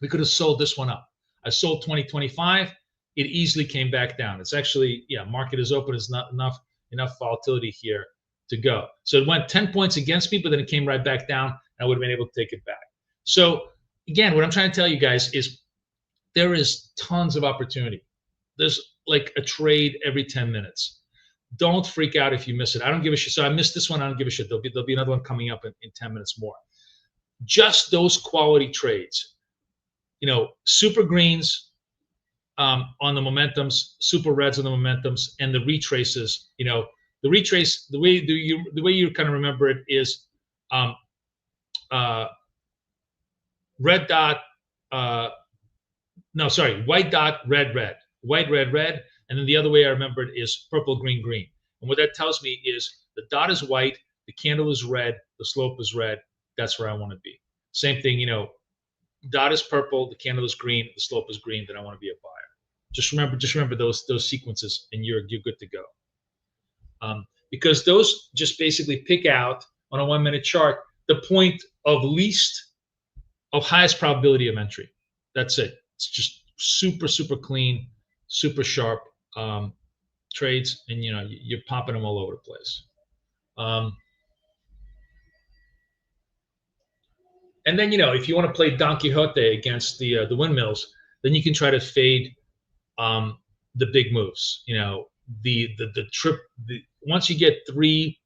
We could have sold this one up. I sold 2025. It easily came back down. It's actually, yeah, market is open. It's not enough volatility here to go. So it went 10 points against me, but then it came right back down. I would have been able to take it back. So again, what I'm trying to tell you guys is there is tons of opportunity. There's like a trade every 10 minutes. Don't freak out if you miss it. I don't give a shit. So I missed this one. I don't give a shit. There'll be another one coming up in 10 minutes more. Just those quality trades. Super greens on the momentums, super reds on the momentums, and the retraces. The retrace, the way you kind of remember it is red dot. No, sorry, white dot, red, red, white, red, red, and then the other way I remember it is purple, green, green. And what that tells me is the dot is white, the candle is red, the slope is red. That's where I want to be. Same thing, dot is purple, the candle is green, the slope is green. Then I want to be a buyer. Just remember those sequences, and you're good to go. Because those just basically pick out on a 1 minute chart the point of highest probability of entry. That's it. It's just super, super clean, super sharp trades, and you're popping them all over the place. And then if you want to play Don Quixote against the windmills, then you can try to fade the big moves. Once you get 3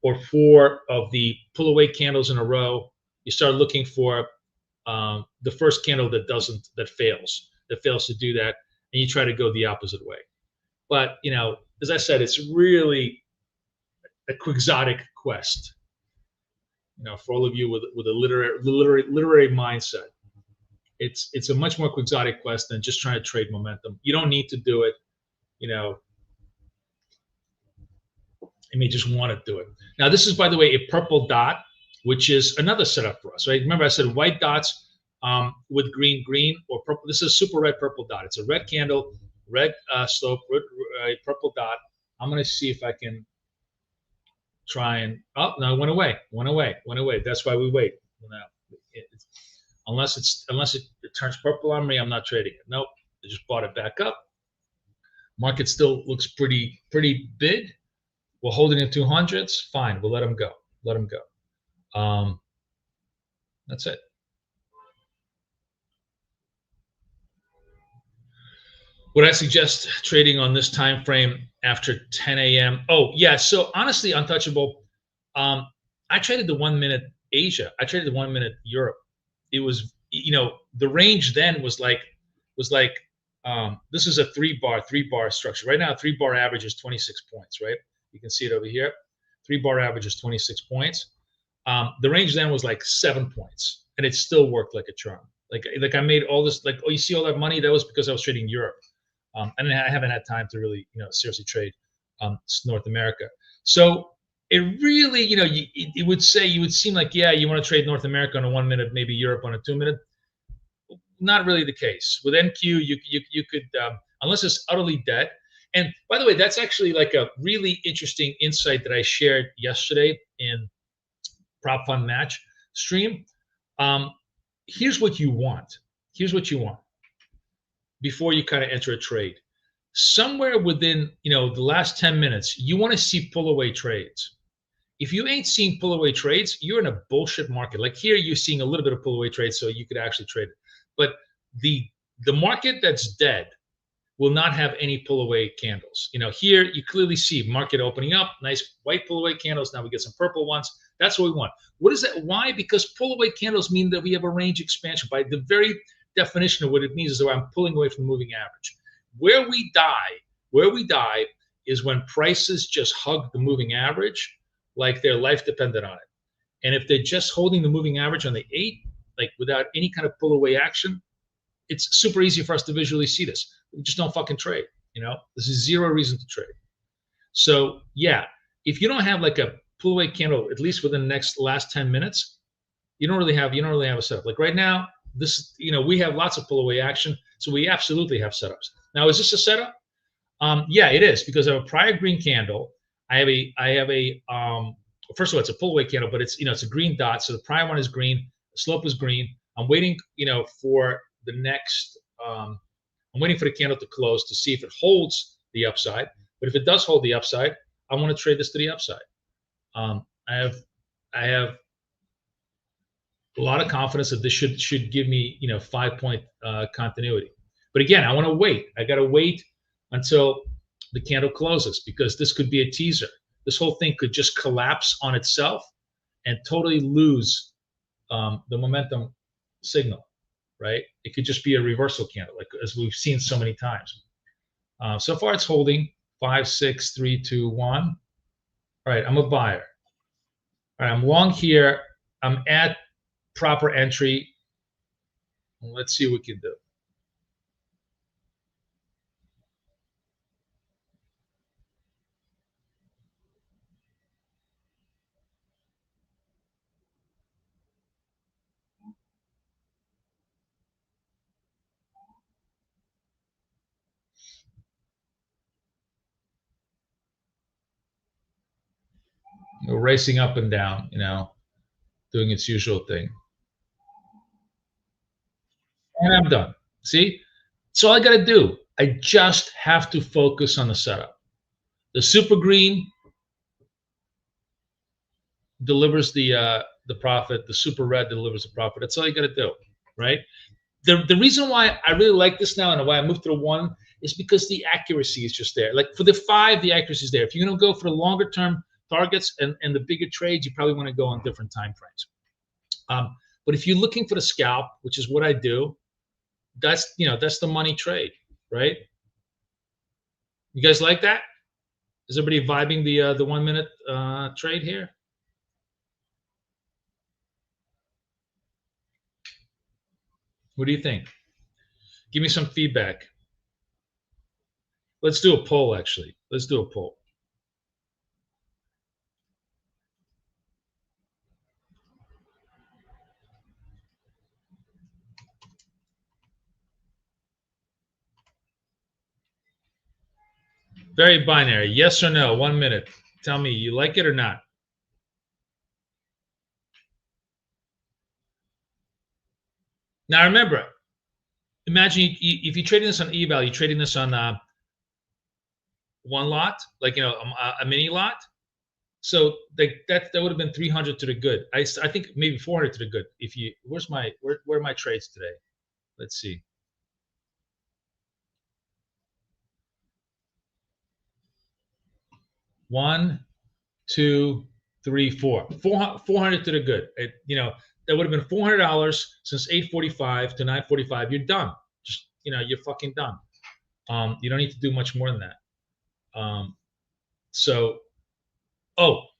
or 4 of the pull away candles in a row, you start looking for the first candle that fails to do that, and you try to go the opposite way. But as I said, it's really a quixotic quest. For all of you with a literary mindset, it's a much more quixotic quest than just trying to trade momentum. You don't need to do it. You may just want to do it. Now, this is, by the way, a purple dot, which is another setup for us, right? Remember, I said white dots with green, green, or purple. This is a super red purple dot. It's a red candle, red slope, purple dot. I'm going to see if I can try and, oh, no, it went away. That's why we wait. Unless it turns purple on me, I'm not trading it. Nope, I just bought it back up. Market still looks pretty big. We're holding in 200s. Fine, we'll let them go. That's it. Would I suggest trading on this time frame after 10 a.m.? Oh, yeah. So honestly, Untouchable, I traded the 1 minute Asia. I traded the 1 minute Europe. It was, the range then was like this is a three bar structure. Right now, 3-bar average is 26 points, right? You can see it over here. 3-bar average is 26 points. The range then was like 7 points, and it still worked like a charm. Like I made all this, like, oh, you see all that money? That was because I was trading Europe. And I haven't had time to really, seriously trade North America. So it really, you would seem like, yeah, you want to trade North America on a 1 minute, maybe Europe on a 2 minute. Not really the case. With NQ, you could, unless it's utterly dead. And by the way, that's actually like a really interesting insight that I shared yesterday in Prop Fund Match stream. Here's what you want. Before you kind of enter a trade, somewhere within the last 10 minutes, you want to see pull away trades. If you ain't seeing pull away trades, you're in a bullshit market. Like here, you're seeing a little bit of pull away trades, so you could actually trade it. But the market that's dead will not have any pull away candles. Here you clearly see market opening up, nice white pull away candles. Now we get some purple ones. That's what we want. What is that? Why? Because pull away candles mean that we have a range expansion. By the very definition of what it means is that I'm pulling away from the moving average. Where we die is when prices just hug the moving average like their life depended on it. And if they're just holding the moving average on the 8, like without any kind of pull away action, it's super easy for us to visually see this. We just don't fucking trade. This is zero reason to trade. So yeah, if you don't have like a pull away candle, at least within the last 10 minutes, you don't really have a setup. Like right now, this, we have lots of pull away action, So we absolutely have setups. Now, is this a setup? Yeah, it is, because I have a prior green candle. I have a first of all, it's a pull away candle, but it's, it's a green dot. So the prior one is green, the slope is green. I'm waiting, for the next, I'm waiting for the candle to close to see if it holds the upside. But if it does hold the upside, I want to trade this to the upside. I have a lot of confidence that this should give me, 5-point continuity. But again, I want to wait. I got to wait until the candle closes, because this could be a teaser. This whole thing could just collapse on itself and totally lose the momentum signal, right? It could just be a reversal candle, like as we've seen so many times. So far, it's holding 5, 6, 3, 2, 1. All right, I'm a buyer. All right, I'm long here. I'm at proper entry. Let's see what we can do. Racing up and down, doing its usual thing. And I'm done. See? That's all I got to do. I just have to focus on the setup. The super green delivers the profit. The super red delivers the profit. That's all you got to do, right? The reason why I really like this now and why I moved to the 1 is because the accuracy is just there. Like for the 5, the accuracy is there. If you're going to go for the longer term targets and the bigger trades, you probably want to go on different time frames. But if you're looking for the scalp, which is what I do, that's the money trade, right? You guys like that? Is everybody vibing the 1 minute trade here? What do you think? Give me some feedback. Let's do a poll, actually. Let's do a poll. Very binary. Yes or no? 1 minute. Tell me, you like it or not? Now remember, imagine if you're trading this on eval, you're trading this on one lot, like a mini lot. So that would have been 300 to the good. I think maybe 400 to the good. If you where are my trades today? Let's see. One, 2, 3, 4. 400 to the good. That would have been $400 since 8:45 to 9:45. You're done. Just you're fucking done. You don't need to do much more than that.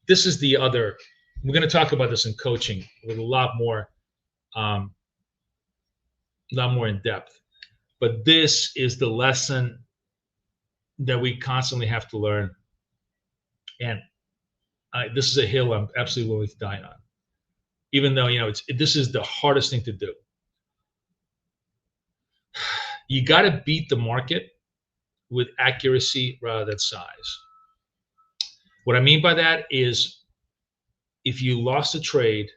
This is the other. We're going to talk about this in coaching with a lot more in depth. But this is the lesson that we constantly have to learn. And this is a hill I'm absolutely willing to die on, even though this is the hardest thing to do. You got to beat the market with accuracy rather than size. What I mean by that is, if you lost a trade,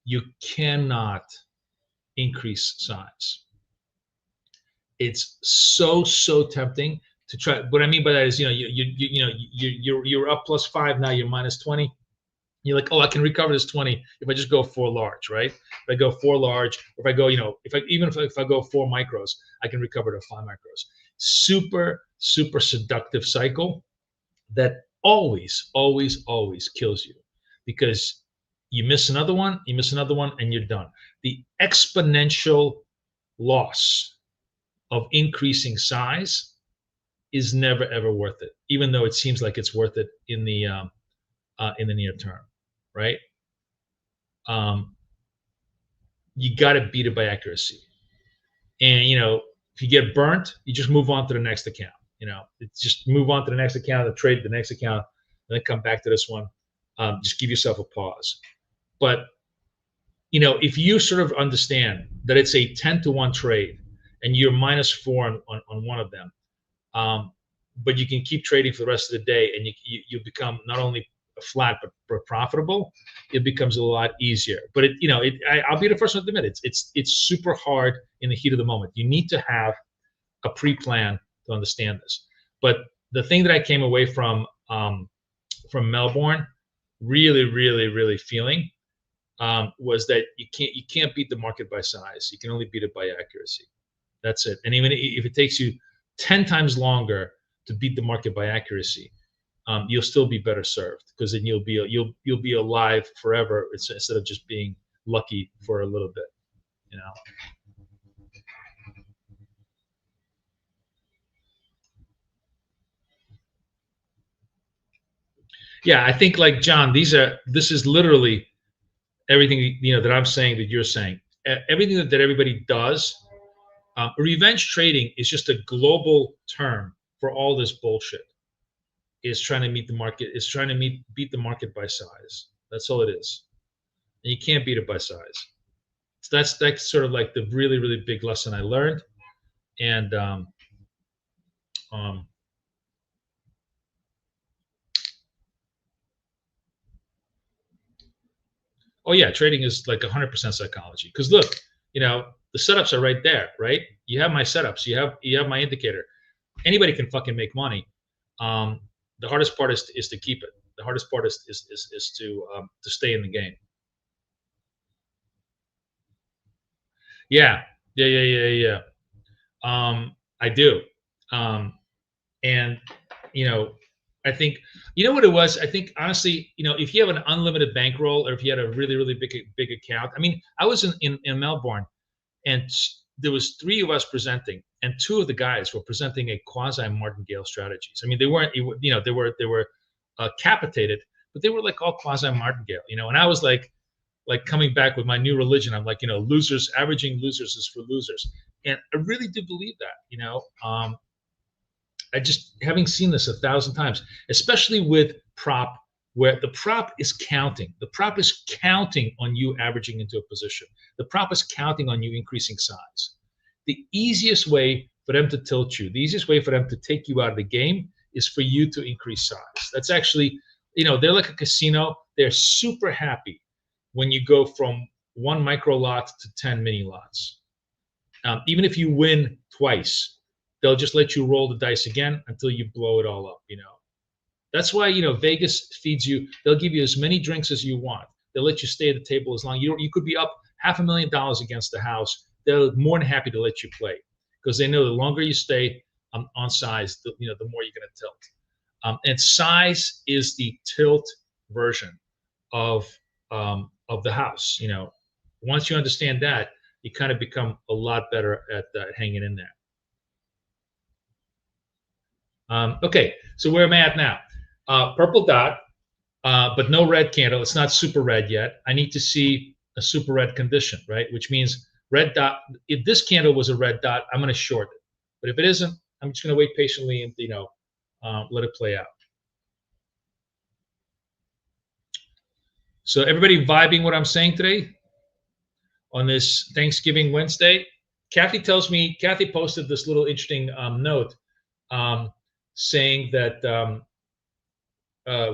you cannot increase size. It's so tempting to try. What I mean by that is, you're up +5, now you're -20. You're like, oh, I can recover this 20 if I just go 4 large, right? If I go 4 large, or if I go, if I go 4 micros, I can recover to 5 micros. Super seductive cycle that always kills you, because you miss another one, and you're done. The exponential loss of increasing size is never ever worth it, even though it seems like it's worth it in the near term, right? You got to beat it by accuracy. And if you get burnt, you just move on to the next account. It's just move on to the next account, the trade the next account, and then come back to this one. Just give yourself a pause. But if you sort of understand that it's a 10-to-1 trade, and you're -4 on one of them. But you can keep trading for the rest of the day, and you become not only flat but profitable. It becomes a lot easier. But I'll be the first one to admit it's super hard in the heat of the moment. You need to have a pre-plan to understand this. But the thing that I came away from Melbourne really feeling was that you can't beat the market by size. You can only beat it by accuracy. That's it. And even if it takes you 10 times longer to beat the market by accuracy, you'll still be better served, because then you'll be alive forever instead of just being lucky for a little bit, you know. Yeah, I think, like, John, this is literally everything that I'm saying that you're saying. Everything that everybody does. Revenge trading is just a global term for all this bullshit. Is trying to meet the market. Is trying to beat the market by size. That's all it is, and you can't beat it by size. So that's sort of like the really big lesson I learned, and oh yeah, trading is like 100% psychology. Because look, the setups are right there, right? You have my setups. You have my indicator. Anybody can fucking make money. The hardest part is to keep it. The hardest part is to stay in the game. Yeah. I do. And I think what it was. I think, honestly, if you have an unlimited bankroll, or if you had a really big account. I mean, I was in Melbourne, and there was 3 of us presenting, and 2 of the guys were presenting a quasi martingale strategies. I mean, they weren't, they were capitated, but they were like all quasi martingale, and I was like coming back with my new religion. I'm like, losers, averaging losers is for losers. And I really do believe that, I just, having seen this 1,000 times, especially with prop, where the prop is counting. The prop is counting on you averaging into a position. The prop is counting on you increasing size. The easiest way for them to tilt you, the easiest way for them to take you out of the game, is for you to increase size. That's actually, they're like a casino. They're super happy when you go from 1 micro lot to 10 mini lots. Even if you win twice, they'll just let you roll the dice again until you blow it all up. That's why Vegas feeds you. They'll give you as many drinks as you want. They'll let you stay at the table as long. You could be up $500,000 against the house. They're more than happy to let you play, because they know the longer you stay on size, the more you're going to tilt. And size is the tilt version of the house. Once you understand that, you kind of become a lot better at hanging in there. Okay, so where am I at now? Purple dot, but no red candle. It's not super red yet. I need to see a super red condition, right? Which means red dot. If this candle was a red dot, I'm going to short it. But if it isn't, I'm just going to wait patiently and let it play out. So everybody vibing what I'm saying today on this Thanksgiving Wednesday? Kathy posted this little interesting note saying that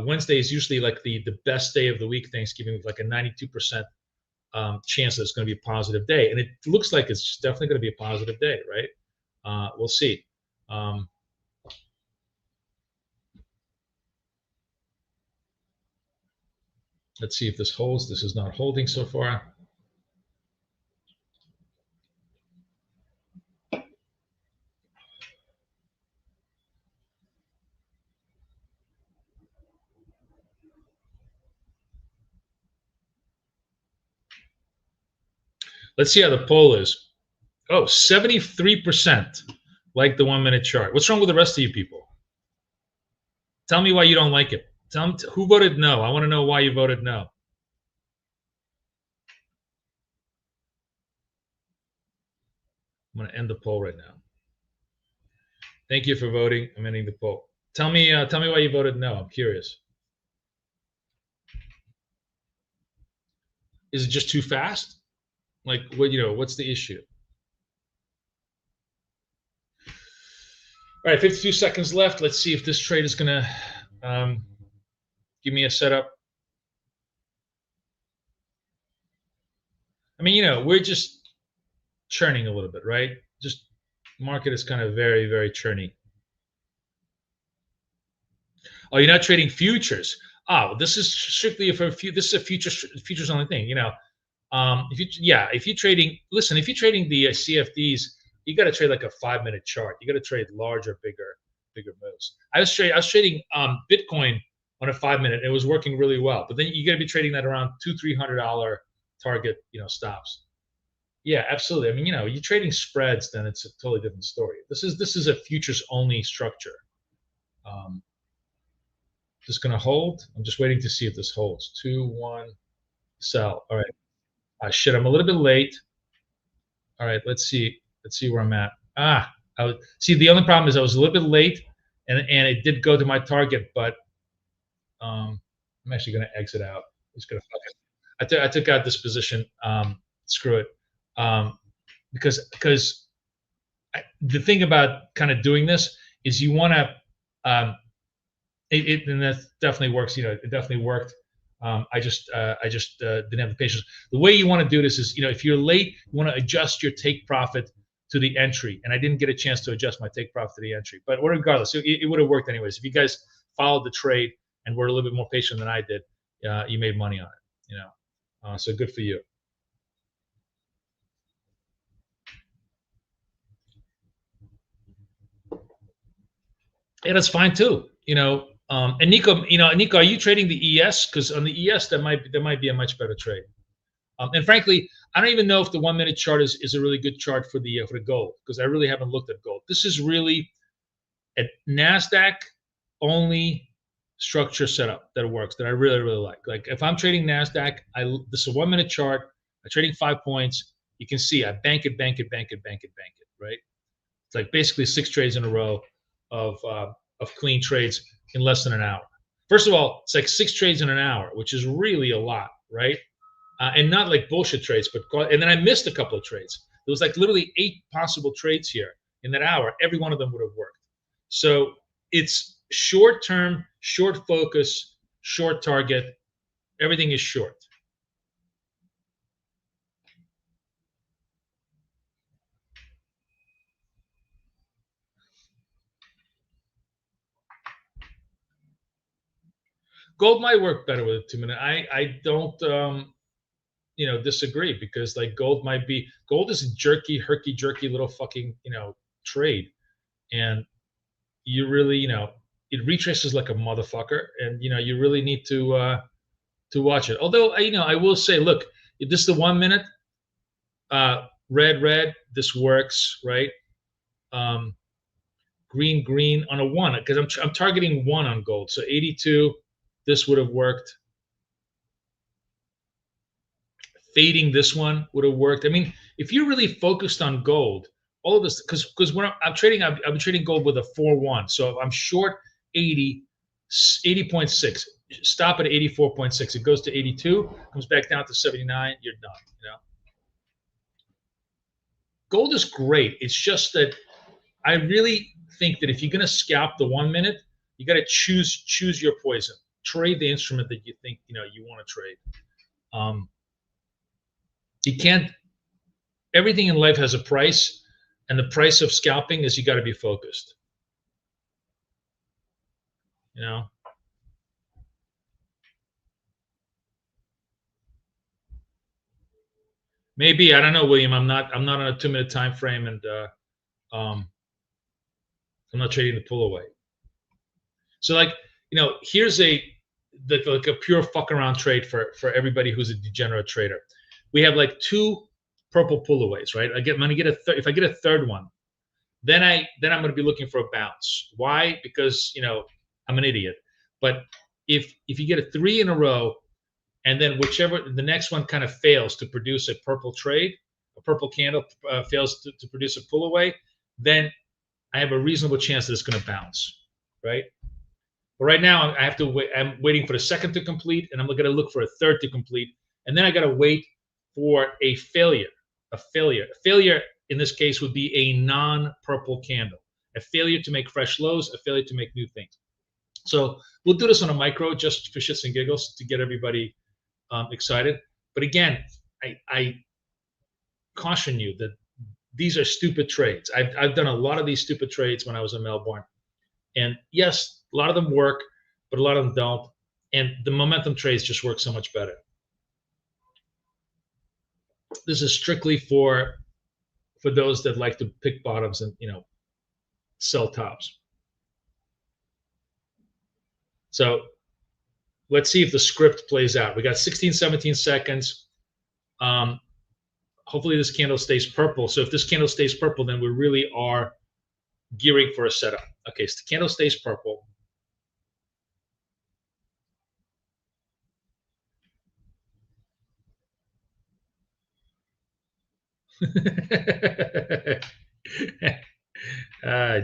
Wednesday is usually like the best day of the week, Thanksgiving, with like a 92% chance that it's going to be a positive day. And it looks like it's definitely going to be a positive day, right? We'll see. Let's see if this holds. This is not holding so far. Let's see how the poll is. Oh, 73% like the 1 minute chart. What's wrong with the rest of you people? Tell me why you don't like it. Tell me who voted no. I want to know why you voted no. I'm going to end the poll right now. Thank you for voting. I'm ending the poll. Tell me why you voted no. I'm curious. Is it just too fast? Like, what? What's the issue? All right, 52 seconds left. Let's see if this trade is going to give me a setup. I mean, you know, we're just churning a little bit, right? Just market is kind of very, very churny. Oh, you're not trading futures. Oh, this is strictly for this is a futures only thing. You know, if you're trading, listen, if you're trading the CFDs, you got to trade like a 5-minute chart. You got to trade larger, bigger moves. I was trading Bitcoin on a 5-minute. It was working really well, but then you got to be trading that around $200-300 target, you know, stops. Yeah, absolutely. I mean, you know, you're trading spreads, then it's a totally different story. This is a futures only structure. Just gonna hold. I'm just waiting to see if this holds. 2, 1, sell. All right. Shit, I'm a little bit late. All right, let's see. Let's see where I'm at. See, the only problem is I was a little bit late, and it did go to my target, but I'm actually gonna exit out. Just gonna fuck it. I took out this position. Screw it. Because the thing about kind of doing this is you want to and that definitely works. You know, it definitely worked. I just didn't have the patience. The way you want to do this is, you know, if you're late, you want to adjust your take profit to the entry, and I didn't get a chance to adjust my take profit to the entry. But regardless, it would have worked anyways. If you guys followed the trade and were a little bit more patient than I did, you made money on it. You know, so good for you. Yeah, that's fine too. You know, and Nico, Nico, are you trading the ES? Because on the ES, that might be a much better trade. And frankly, I don't even know if the 1-minute chart is a really good chart for the gold, because I really haven't looked at gold. This is really a NASDAQ only structure setup that works, that I really, really like. Like if I'm trading NASDAQ, this is a 1-minute chart. I'm trading 5 points. You can see I bank it, right? It's like basically 6 trades in a row of clean trades in less than an hour. First of all, it's like 6 trades in an hour, which is really a lot, right? And not like bullshit trades, and then I missed a couple of trades. There was like literally 8 possible trades here in that hour. Every one of them would have worked. So it's short term, short focus, short target. Everything is short. Gold might work better with a 2-minute. I don't disagree, because like gold is a herky jerky little fucking trade, and you really it retraces like a motherfucker, and you really need to watch it. Although I will say, look, if this is the 1-minute red, this works, right? Green on a 1, because I'm targeting 1 on gold, so 82. This would have worked. Fading this one would have worked. I mean, if you're really focused on gold, all of this, because when I'm trading, I've been trading gold with a 4-1. So if I'm short 80.6, stop at 84.6. It goes to 82, comes back down to 79. You're done. Gold is great. It's just that I really think that if you're going to scalp the 1-minute, you got to choose your poison. Trade the instrument that you think you want to trade. You can't. Everything in life has a price, and the price of scalping is you got to be focused. Maybe, I don't know, William. I'm not on a 2-minute time frame, and I'm not trading the pull away. So like here's like a pure fuck around trade for everybody who's a degenerate trader. We have like 2 purple pullaways, right? I'm gonna get if I get a third one, then I'm gonna be looking for a bounce. Why? Because I'm an idiot. But if you get a 3 in a row, and then whichever the next one kind of fails to produce a purple trade, a purple candle fails to produce a pullaway, then I have a reasonable chance that it's going to bounce, right? But right now I have to wait. I'm waiting for the second to complete, and I'm going to look for a third to complete, and then I got to wait for a failure. A failure in this case would be a non-purple candle. a failure to make fresh lows, a failure to make new things. So we'll do this on a micro just for shits and giggles to get everybody excited. But again, I caution you that these are stupid trades. I've done a lot of these stupid trades when I was in Melbourne. And yes, a lot of them work, but a lot of them don't. And the momentum trades just work so much better. This is strictly for those that like to pick bottoms and, you know, sell tops. So let's see if the script plays out. We got 16, 17 seconds. Hopefully this candle stays purple. So if this candle stays purple, then we really are gearing for a setup. Okay, so the candle stays purple.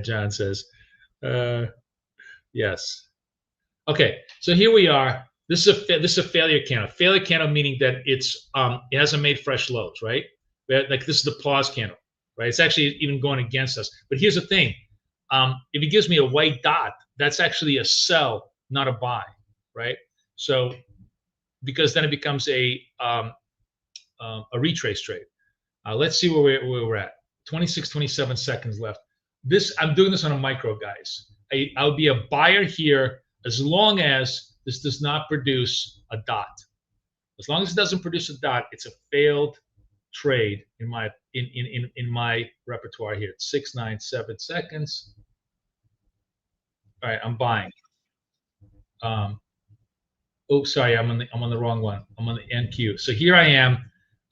John says, yes. Okay, so here we are. This is a failure candle. Failure candle meaning that it's it hasn't made fresh lows, right? Like this is the pause candle, right? It's actually even going against us. But here's the thing: if it gives me a white dot, that's actually a sell, not a buy, right? So because then it becomes a retrace trade. Let's see where we're at. 26, 27 seconds left. I'm doing this on a micro, guys. I'll be a buyer here as long as this does not produce a dot. As long as it doesn't produce a dot, it's a failed trade in my repertoire here. It's 6, 9, 7 seconds. All right, I'm buying. Oh, sorry, I'm on the wrong one. I'm on the NQ. So here I am.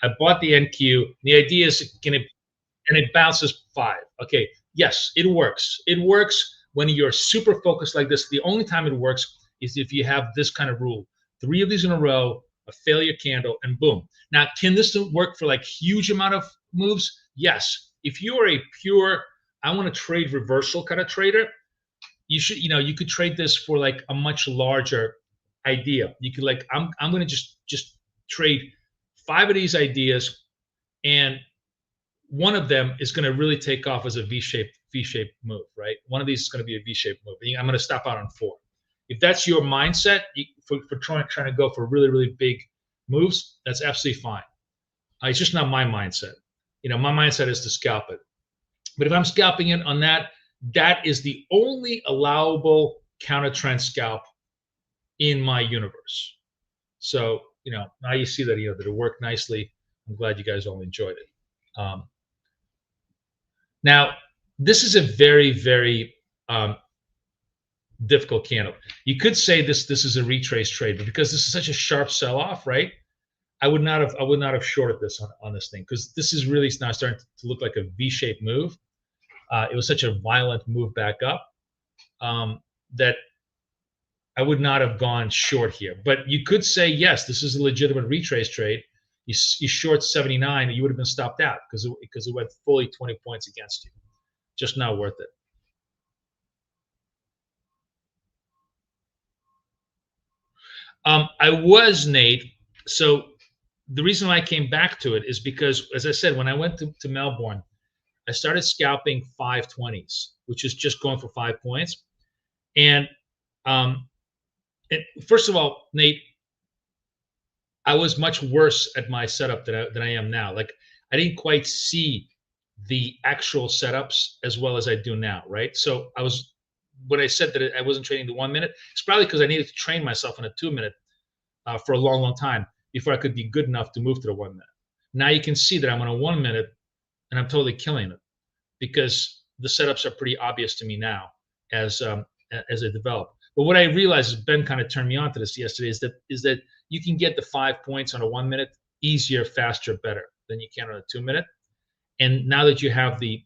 I bought the NQ. The idea is and it bounces 5. Okay, yes, it works. It works when you're super focused like this. The only time it works is if you have this kind of rule. 3 of these in a row, a failure candle, and boom. Now, can this work for like huge amount of moves? Yes. If you are a pure, I want to trade reversal kind of trader, you could trade this for like a much larger idea. You could like, I'm going to just trade 5 of these ideas, and one of them is going to really take off as a V-shaped move, right? One of these is going to be a V-shaped move. I'm going to stop out on 4. If that's your mindset for trying to go for really, really big moves, that's absolutely fine. It's just not my mindset. My mindset is to scalp it. But if I'm scalping it on that, that is the only allowable counter trend scalp in my universe. So, now you see that, that it worked nicely. I'm glad you guys all enjoyed it. Now, this is a very, very difficult candle. You could say this is a retrace trade, but because this is such a sharp sell-off, right? I would not have shorted this on this thing, because this is really now starting to look like a V-shaped move. It was such a violent move back up that I would not have gone short here. But you could say, yes, this is a legitimate retrace trade. You short 79, and you would have been stopped out because it went fully 20 points against you. Just not worth it. I was, Nate. So the reason why I came back to it is because, as I said, when I went to Melbourne, I started scalping 520s, which is just going for 5 points. And first of all, Nate, I was much worse at my setup than I am now. Like, I didn't quite see the actual setups as well as I do now, right? So when I said that I wasn't trading the 1 minute, it's probably because I needed to train myself on a 2 minute for a long, long time before I could be good enough to move to the 1 minute. Now you can see that I'm on a 1 minute and I'm totally killing it because the setups are pretty obvious to me now as they develop. But what I realized is Ben kind of turned me on to this yesterday is that you can get the 5 points on a 1 minute easier, faster, better than you can on a 2 minute. And now that you have the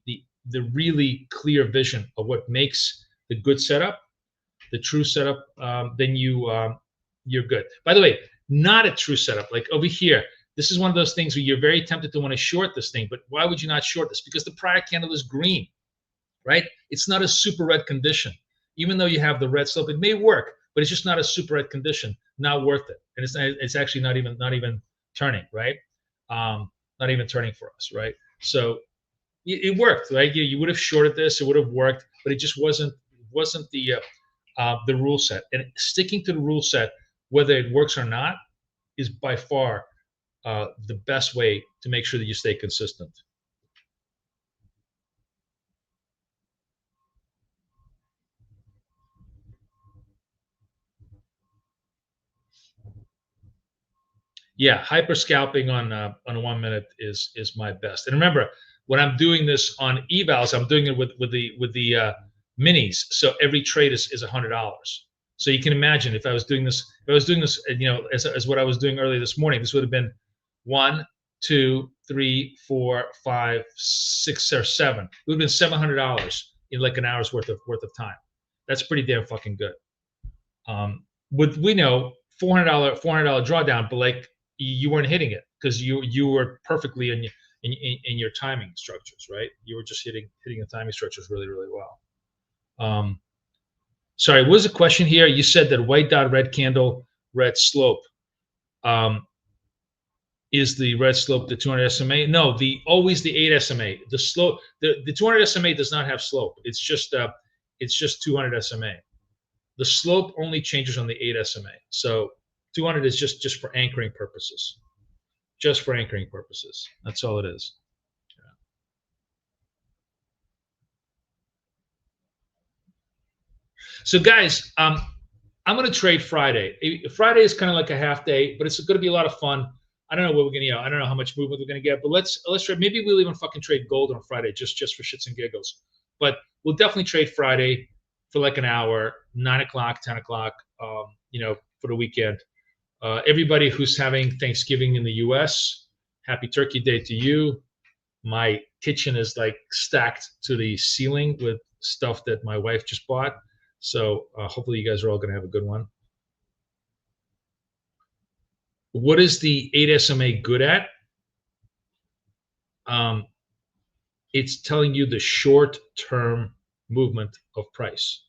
really clear vision of what makes the good setup, the true setup, then you're good. By the way, not a true setup. Like over here, this is one of those things where you're very tempted to want to short this thing, but why would you not short this? Because the prior candle is green, right? It's not a super red condition. Even though you have the red slope, it may work, but it's just not a super red condition. Not worth it. And it's actually not even turning, right? Not even turning for us, right? So it worked, right? You would have shorted this, it would have worked, but it just wasn't the rule set. And sticking to the rule set, whether it works or not, is by far the best way to make sure that you stay consistent. Yeah, hyper scalping on a 1 minute is my best. And remember, when I'm doing this on evals, I'm doing it with the minis. So every trade is $100. So you can imagine if I was doing this, as what I was doing earlier this morning, this would have been 1, 2, 3, 4, 5, 6, or 7. It would have been $700 in like an hour's worth of time. That's pretty damn fucking good. We know $400 drawdown, but like you weren't hitting it because you were perfectly in your timing structures, right? You were just hitting the timing structures really, really well. Sorry, what was the question here? You said that white dot, red candle, red slope. Is the red slope the 200 SMA? No, always the 8 SMA. The slope, the 200 SMA does not have slope. It's just 200 SMA. The slope only changes on the 8 SMA. So 200 is just for anchoring purposes. Just for anchoring purposes. That's all it is. Yeah. So guys, I'm going to trade Friday. Friday is kind of like a half day, but it's going to be a lot of fun. I don't know what we're going to, I don't know how much movement we're going to get, but let's trade. Maybe we'll even fucking trade gold on Friday just for shits and giggles. But we'll definitely trade Friday for like an hour, 9 o'clock, 10 o'clock, for the weekend. Everybody who's having Thanksgiving in the U.S., happy Turkey Day to you. My kitchen is like stacked to the ceiling with stuff that my wife just bought. So hopefully you guys are all going to have a good one. What is the 8 SMA good at? It's telling you the short-term movement of price.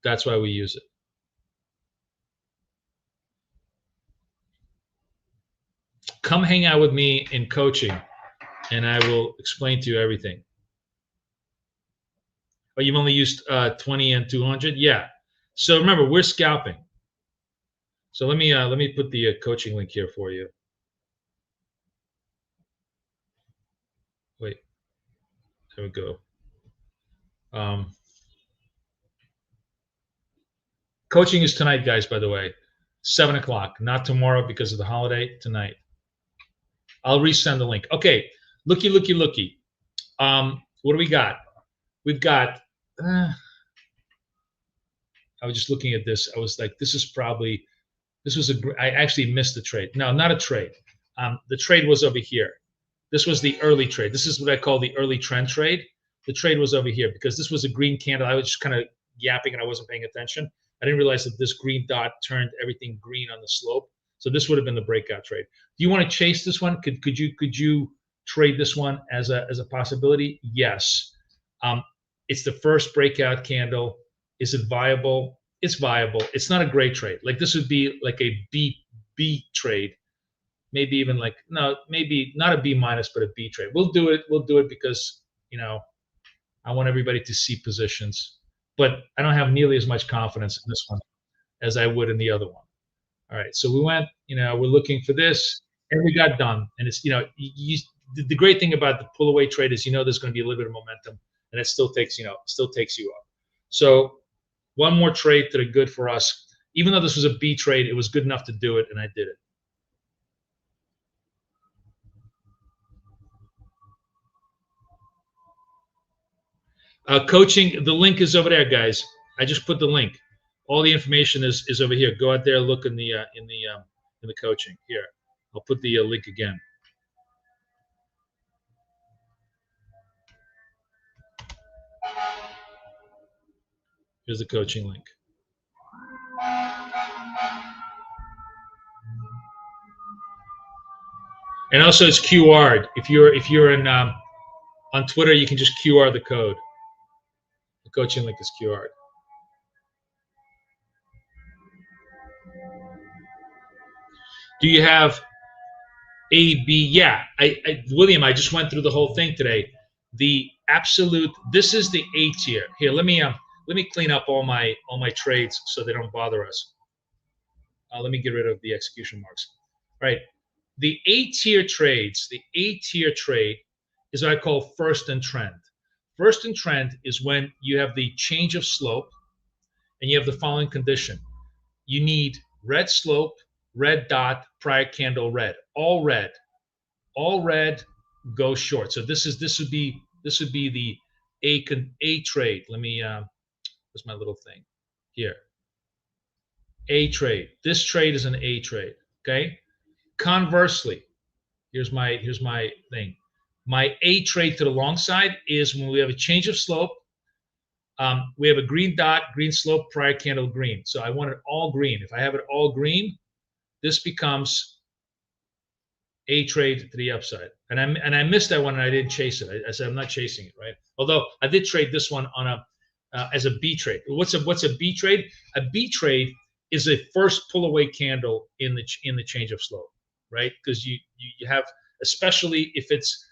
That's why we use it. Come hang out with me in coaching, and I will explain to you everything. Oh, you've only used 20 and 200? Yeah. So remember, we're scalping. So let me put the coaching link here for you. Wait, there we go. Coaching is tonight, guys, by the way. 7 o'clock, not tomorrow because of the holiday, tonight. I'll resend the link. Okay, looky. What do we got? We've got, I was just looking at this. I was like, I actually missed the trade. No, not a trade. The trade was over here. This was the early trade. This is what I call the early trend trade. The trade was over here because this was a green candle. I was just kind of yapping and I wasn't paying attention. I didn't realize that this green dot turned everything green on the slope. So this would have been the breakout trade. Do you want to chase this one? Could you trade this one as a possibility? Yes. It's the first breakout candle. Is it viable? It's viable. It's not a great trade. Like this would be like a B trade. Maybe even like, no, maybe not a B minus, but a B trade. We'll do it. We'll do it because, I want everybody to see positions, but I don't have nearly as much confidence in this one as I would in the other one. All right. So we went, we're looking for this and we got done. And it's, the great thing about the pull away trade is, there's going to be a little bit of momentum and it still takes you up. So one more trade that are good for us. Even though this was a B trade, it was good enough to do it, and I did it. Coaching, the link is over there, guys. I just put the link. All the information is over here. Go out there, look in the coaching. Here, I'll put the link again. Here's the coaching link. And also, it's QR'd. If you're in on Twitter, you can just QR the code. The coaching link is QR'd. Do you have A, B, yeah. William, I just went through the whole thing today. The absolute, this is the A tier. Here, let me clean up all my trades so they don't bother us. Let me get rid of the execution marks. All right. The A tier trades, the A tier trade is what I call first in trend. First in trend is when you have the change of slope and you have the following condition. You need red slope, red dot, prior candle red, all red. All red, go short. So this would be the A trade. Let me where's my little thing here? A trade. This trade is an A trade. Okay. Conversely, here's my thing. My A trade to the long side is when we have a change of slope. We have a green dot, green slope, prior candle green. So I want it all green. If I have it all green, this becomes A trade to the upside. And I missed that one and I didn't chase it. I said I'm not chasing it, right? Although I did trade this one on a as a B trade. What's a B trade? A B trade is a first pull away candle in the change of slope, right? Because you have, especially if it's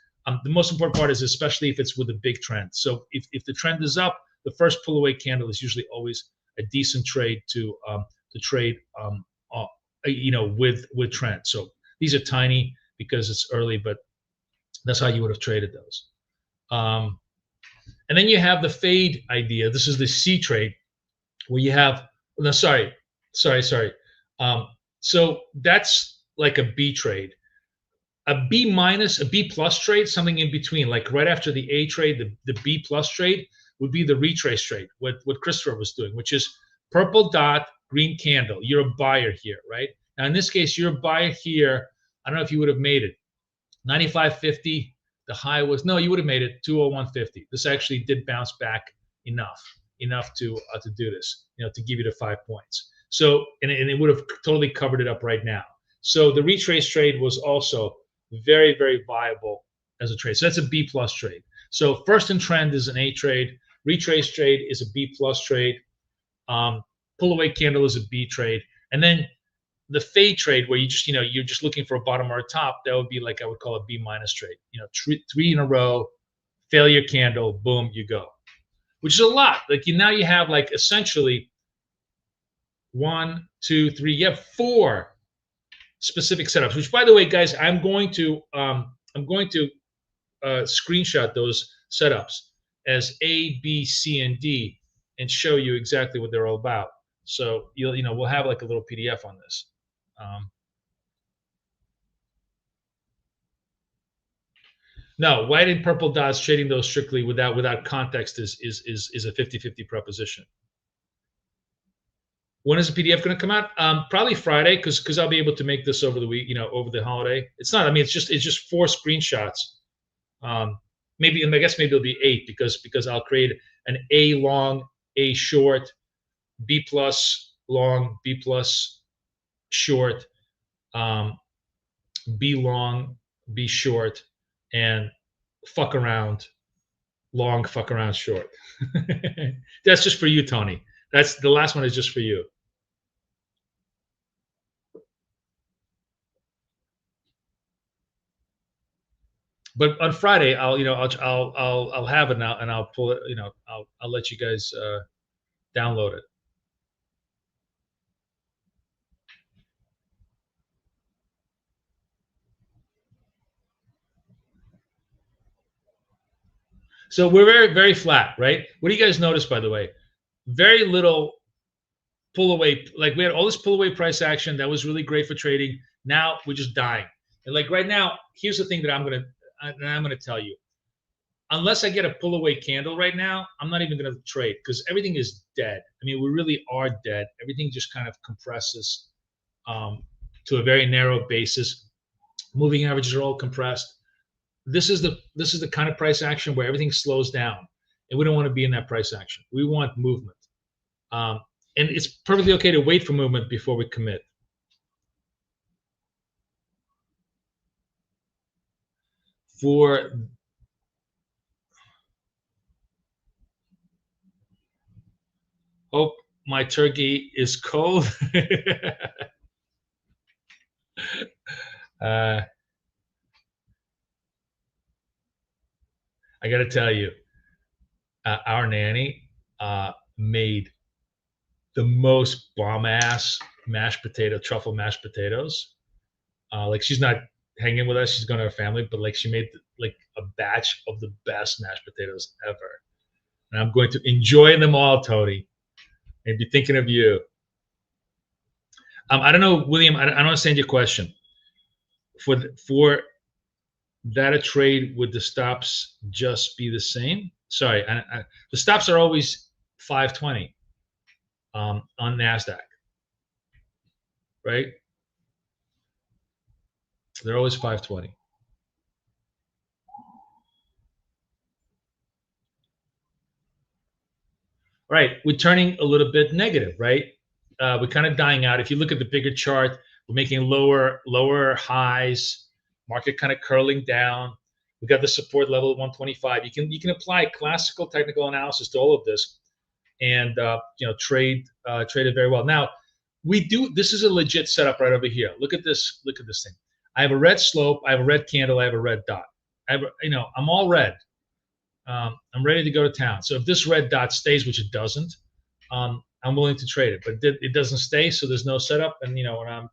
the most important part is especially if it's with a big trend. So if the trend is up, the first pull away candle is usually always a decent trade to trade with trend. So these are tiny because it's early, but that's how you would have traded those. And then you have the fade idea. This is the C trade where you have, no, sorry. So that's like a B trade. A B minus, a B plus trade, something in between, like right after the A trade, the B plus trade would be the retrace trade, what Christopher was doing, which is purple dot, green candle. You're a buyer here, right? Now, in this case, you're a buyer here. I don't know if you would have made it. 95.50, the high was, no, you would have made it 201.50. This actually did bounce back enough to do this, to give you the 5 points. So, and it would have totally covered it up right now. So the retrace trade was also very, very viable as a trade. So that's a B plus trade. So first in trend is an A trade. Retrace trade is a B plus trade. Pull away candle is a B trade. And then the fade trade where you just, you're just looking for a bottom or a top, that would be like I would call a B minus trade. Three in a row, failure candle, boom, you go. Which is a lot. Like now you have like essentially 1, 2, 3, you have 4 specific setups, which by the way, guys, I'm going to screenshot those setups as A, B, C, and D and show you exactly what they're all about. So we'll have like a little PDF on this. No, white and purple dots trading those strictly without context is a 50-50 proposition. When is the PDF going to come out? Probably Friday, because I'll be able to make this over the week, over the holiday. It's not. I mean, it's just 4 screenshots. Maybe I guess maybe it'll be 8 because I'll create an A long, A short, B plus long, B plus short, B long, B short, and fuck around, long, fuck around, short. That's just for you, Tony. That's the last one is just for you. But on Friday, I'll have it now and I'll pull it. I'll let you guys download it. So we're very, very flat, right? What do you guys notice, by the way? Very little pull away. Like we had all this pull away price action that was really great for trading. Now we're just dying. And like right now, here's the thing that I'm gonna tell you. Unless I get a pull away candle right now, I'm not even gonna trade because everything is dead. I mean, we really are dead. Everything just kind of compresses to a very narrow basis. Moving averages are all compressed. This is the kind of price action where everything slows down, and we don't want to be in that price action. We want movement, and it's perfectly okay to wait for movement before we commit. Oh, my turkey is cold. I got to tell you, our nanny made the most bomb ass truffle mashed potatoes. Like she's not hanging with us; she's going to her family. But like she made like a batch of the best mashed potatoes ever, and I'm going to enjoy them all, Tony, and be thinking of you. I don't know, William. I don't understand your question. For that a trade, would the stops just be the same? Sorry, the stops are always 520 on Nasdaq, right? They're always 520. Right, we're turning a little bit negative, right? We're kind of dying out. If you look at the bigger chart, we're making lower highs, market kind of curling down. We got the support level at 125. You can apply classical technical analysis to all of this, and trade it very well. Now, we do. This is a legit setup right over here. Look at this. Look at this thing. I have a red slope. I have a red candle. I have a red dot. I'm all red. I'm ready to go to town. So if this red dot stays, which it doesn't, I'm willing to trade it. But it doesn't stay, so there's no setup. And when I'm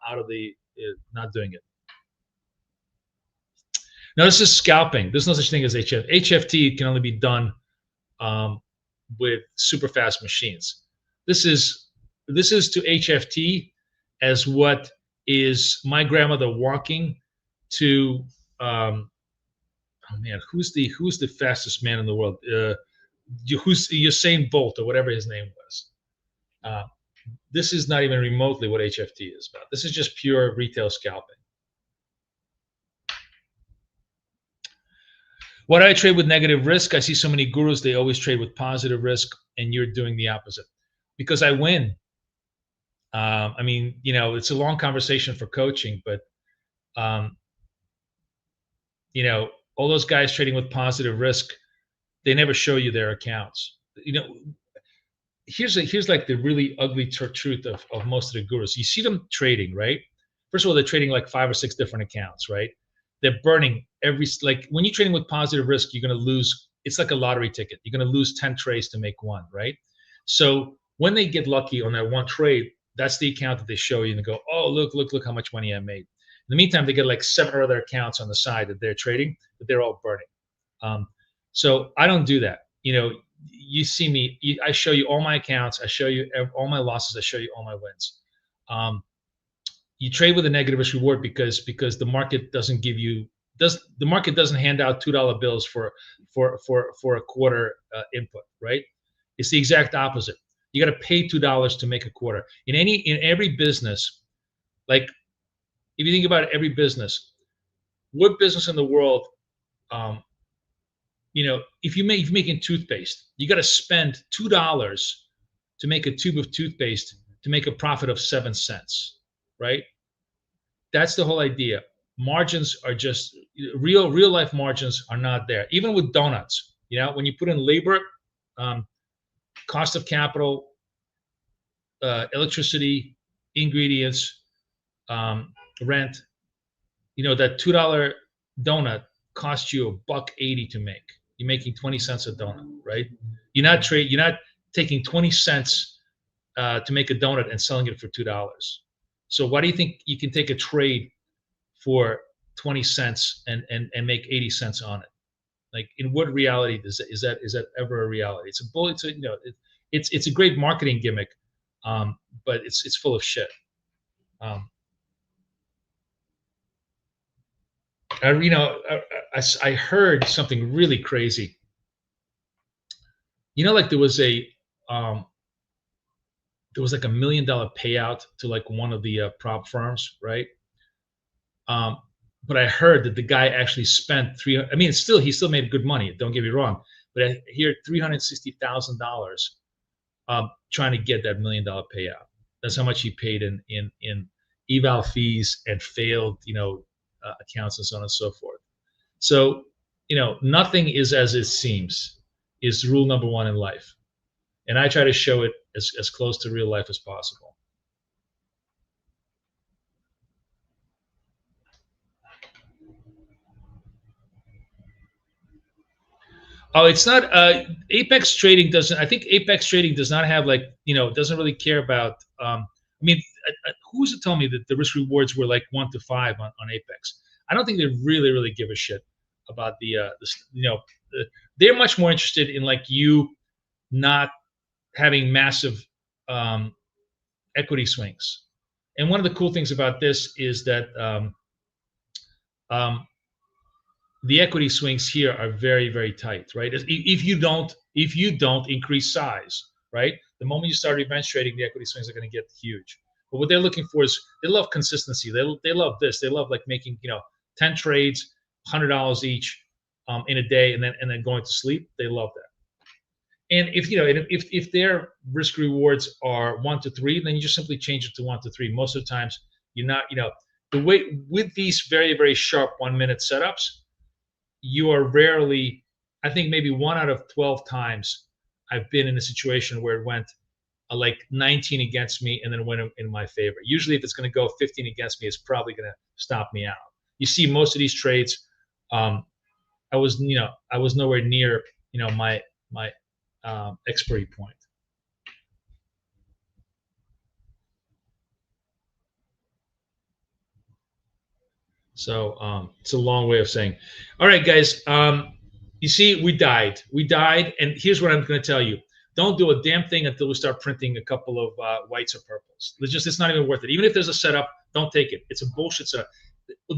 out of the not doing it. Now this is scalping. There's no such thing as HF. HFT can only be done with super fast machines. This is to HFT as what is my grandmother walking to. Oh man, who's the fastest man in the world? Who's Usain Bolt or whatever his name was. This is not even remotely what HFT is about. This is just pure retail scalping. Why do I trade with negative risk? I see so many gurus, they always trade with positive risk, and you're doing the opposite. Because I win. It's a long conversation for coaching, but all those guys trading with positive risk, they never show you their accounts. Here's like the really ugly truth of most of the gurus. You see them trading, right? First of all, they're trading like 5 or 6 different accounts, right? They're burning like when you're trading with positive risk, you're going to lose. It's like a lottery ticket. You're going to lose 10 trades to make one, right? So when they get lucky on that one trade, that's the account that they show you and they go, oh, look how much money I made. In the meantime, they get like 7 other accounts on the side that they're trading, but they're all burning. So I don't do that. You see me, I show you all my accounts. I show you all my losses. I show you all my wins. You trade with a negative risk reward because the market doesn't give you the market doesn't hand out $2 bills for a quarter input, right? It's the exact opposite. You got to pay $2 to make a quarter. In every business, like if you think about every business, what business in the world, if you're making toothpaste, you got to spend $2 to make a tube of toothpaste to make a profit of 7 cents, right? That's the whole idea. Margins are just real life margins are not there. Even with donuts, when you put in labor, cost of capital, electricity, ingredients, rent, that $2 donut costs you $1.80 to make. You're making 20 cents a donut, right? You're not taking 20 cents to make a donut and selling it for $2. So why do you think you can take a trade for 20 cents and make 80 cents on it? Like, in what reality is that ever a reality? It's a bull. It's a great marketing gimmick, but it's full of shit. I heard something really crazy. Like there was like $1 million payout to like one of the prop firms, right? But I heard that the guy actually spent $300. I mean, he still made good money. Don't get me wrong, but I hear $360,000 trying to get that $1 million payout. That's how much he paid in eval fees and failed accounts and so on and so forth. So nothing is as it seems is rule number 1 in life, and I try to show it as close to real life as possible. Oh, it's not. Apex Trading doesn't. I think Apex Trading does not have like doesn't really care about. I mean, who's to tell me that the risk rewards were like 1 to 5 on Apex? I don't think they really give a shit about they're much more interested in like you not having massive um, equity swings. And one of the cool things about this is that um, the equity swings here are very tight, right? If you don't increase size, right? The moment you start revenge trading, the equity swings are going to get huge. But what they're looking for is they love consistency. They love this. They love like making 10 trades, $100 each in a day, and then going to sleep. They love that. And if their risk rewards are 1 to 3, then you just simply change it to 1 to 3. Most of the times, you're not the way with these very sharp 1-minute setups, you are rarely, I think maybe 1 out of 12 times I've been in a situation where it went like 19 against me and then went in my favor. Usually if it's going to go 15 against me, it's probably going to stop me out. You see most of these trades, I was nowhere near, my expiry point. So it's a long way of saying, all right, guys, you see, we died, and here's what I'm going to tell you: don't do a damn thing until we start printing a couple of whites or purples. It's not even worth it. Even if there's a setup, don't take it. It's a bullshit setup.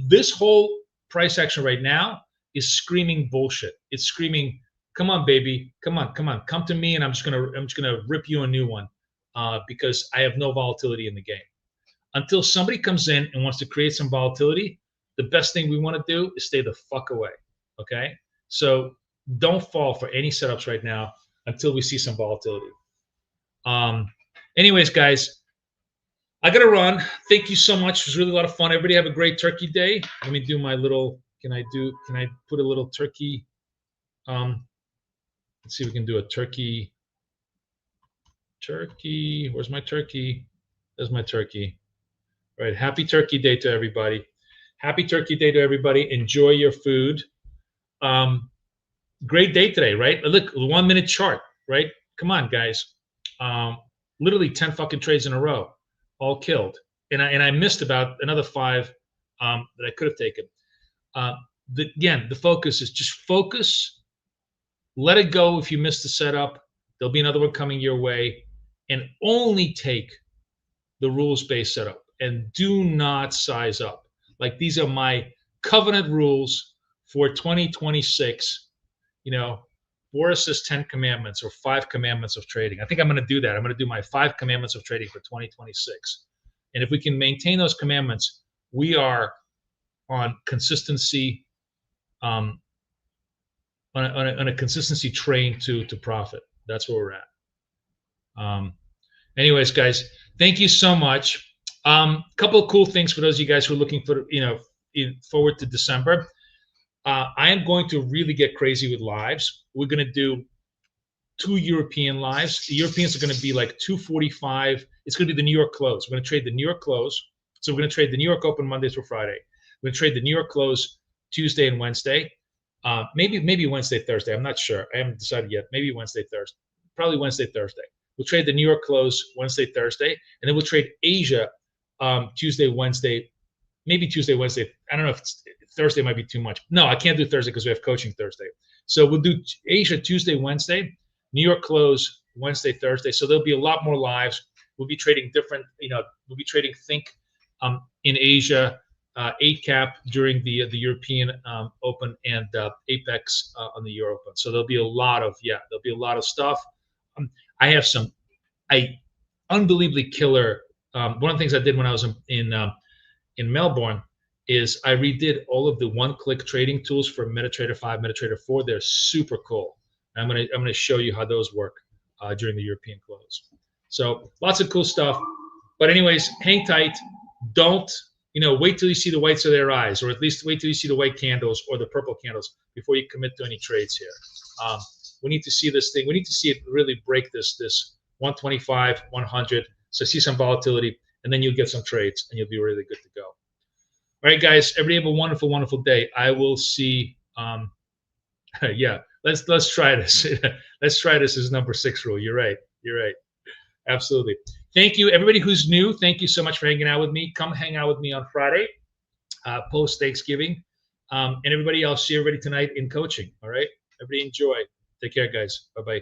This whole price action right now is screaming bullshit. It's screaming, come on, baby, come on, come to me, and I'm just gonna rip you a new one because I have no volatility in the game. Until somebody comes in and wants to create some volatility, the best thing we want to do is stay the fuck away. Okay, so don't fall for any setups right now until we see some volatility. Anyways, guys, I gotta run. Thank you so much. It was really a lot of fun. Everybody have a great Turkey Day. Let me do my little. Can I put a little turkey? Let's see if we can do a turkey. Turkey. Where's my turkey? There's my turkey. All right. Happy Turkey Day to everybody. Happy Turkey Day to everybody. Enjoy your food. Great day today, right? Look, 1 minute chart, right? Come on, guys. Literally 10 fucking trades in a row, all killed. And I missed about another 5 that I could have taken. Again, the focus is just focus. Let it go if you missed the setup. There'll be another one coming your way. And only take the rules-based setup. And do not size up. Like, these are my covenant rules for 2026. Boris's 10 commandments or 5 commandments of trading. I think I'm going to do that. I'm going to do my 5 commandments of trading for 2026. And if we can maintain those commandments, we are on consistency, on a consistency train to profit. That's where we're at. Anyways, guys, thank you so much. Couple of cool things for those of you guys who are looking for, forward to December. I am going to really get crazy with lives. We're going to do 2 European lives. The Europeans are going to be like 2:45. It's going to be the New York close. We're going to trade the New York close. So we're going to trade the New York Open Monday through Friday. We're going to trade the New York close Tuesday and Wednesday. Maybe Wednesday, Thursday. I'm not sure. I haven't decided yet. Maybe Wednesday, Thursday. Probably Wednesday, Thursday. We'll trade the New York close Wednesday, Thursday, and then we'll trade Asia Tuesday, Wednesday, maybe Tuesday, Wednesday. I don't know if Thursday might be too much. No, I can't do Thursday because we have coaching Thursday. So we'll do Asia Tuesday, Wednesday, New York close Wednesday, Thursday. So there'll be a lot more lives. We'll be trading different, we'll be trading Think in Asia, 8-cap during the European Open, and Apex on the Euro Open. So there'll be a lot of stuff. I have some unbelievably killer. One of the things I did when I was in Melbourne is I redid all of the one-click trading tools for MetaTrader 5, MetaTrader 4. They're super cool. I'm gonna show you how those work during the European close. So lots of cool stuff. But anyways, hang tight. Don't wait till you see the whites of their eyes, or at least wait till you see the white candles or the purple candles before you commit to any trades here. We need to see this thing. We need to see it really break this 125, 100. So see some volatility, and then you'll get some trades, and you'll be really good to go. All right, guys. Everybody have a wonderful, wonderful day. I will see. Yeah, let's try this. Let's try this as number 6 rule. You're right. You're right. Absolutely. Thank you, everybody who's new. Thank you so much for hanging out with me. Come hang out with me on Friday, post Thanksgiving, and everybody. I'll see everybody tonight in coaching. All right. Everybody enjoy. Take care, guys. Bye bye.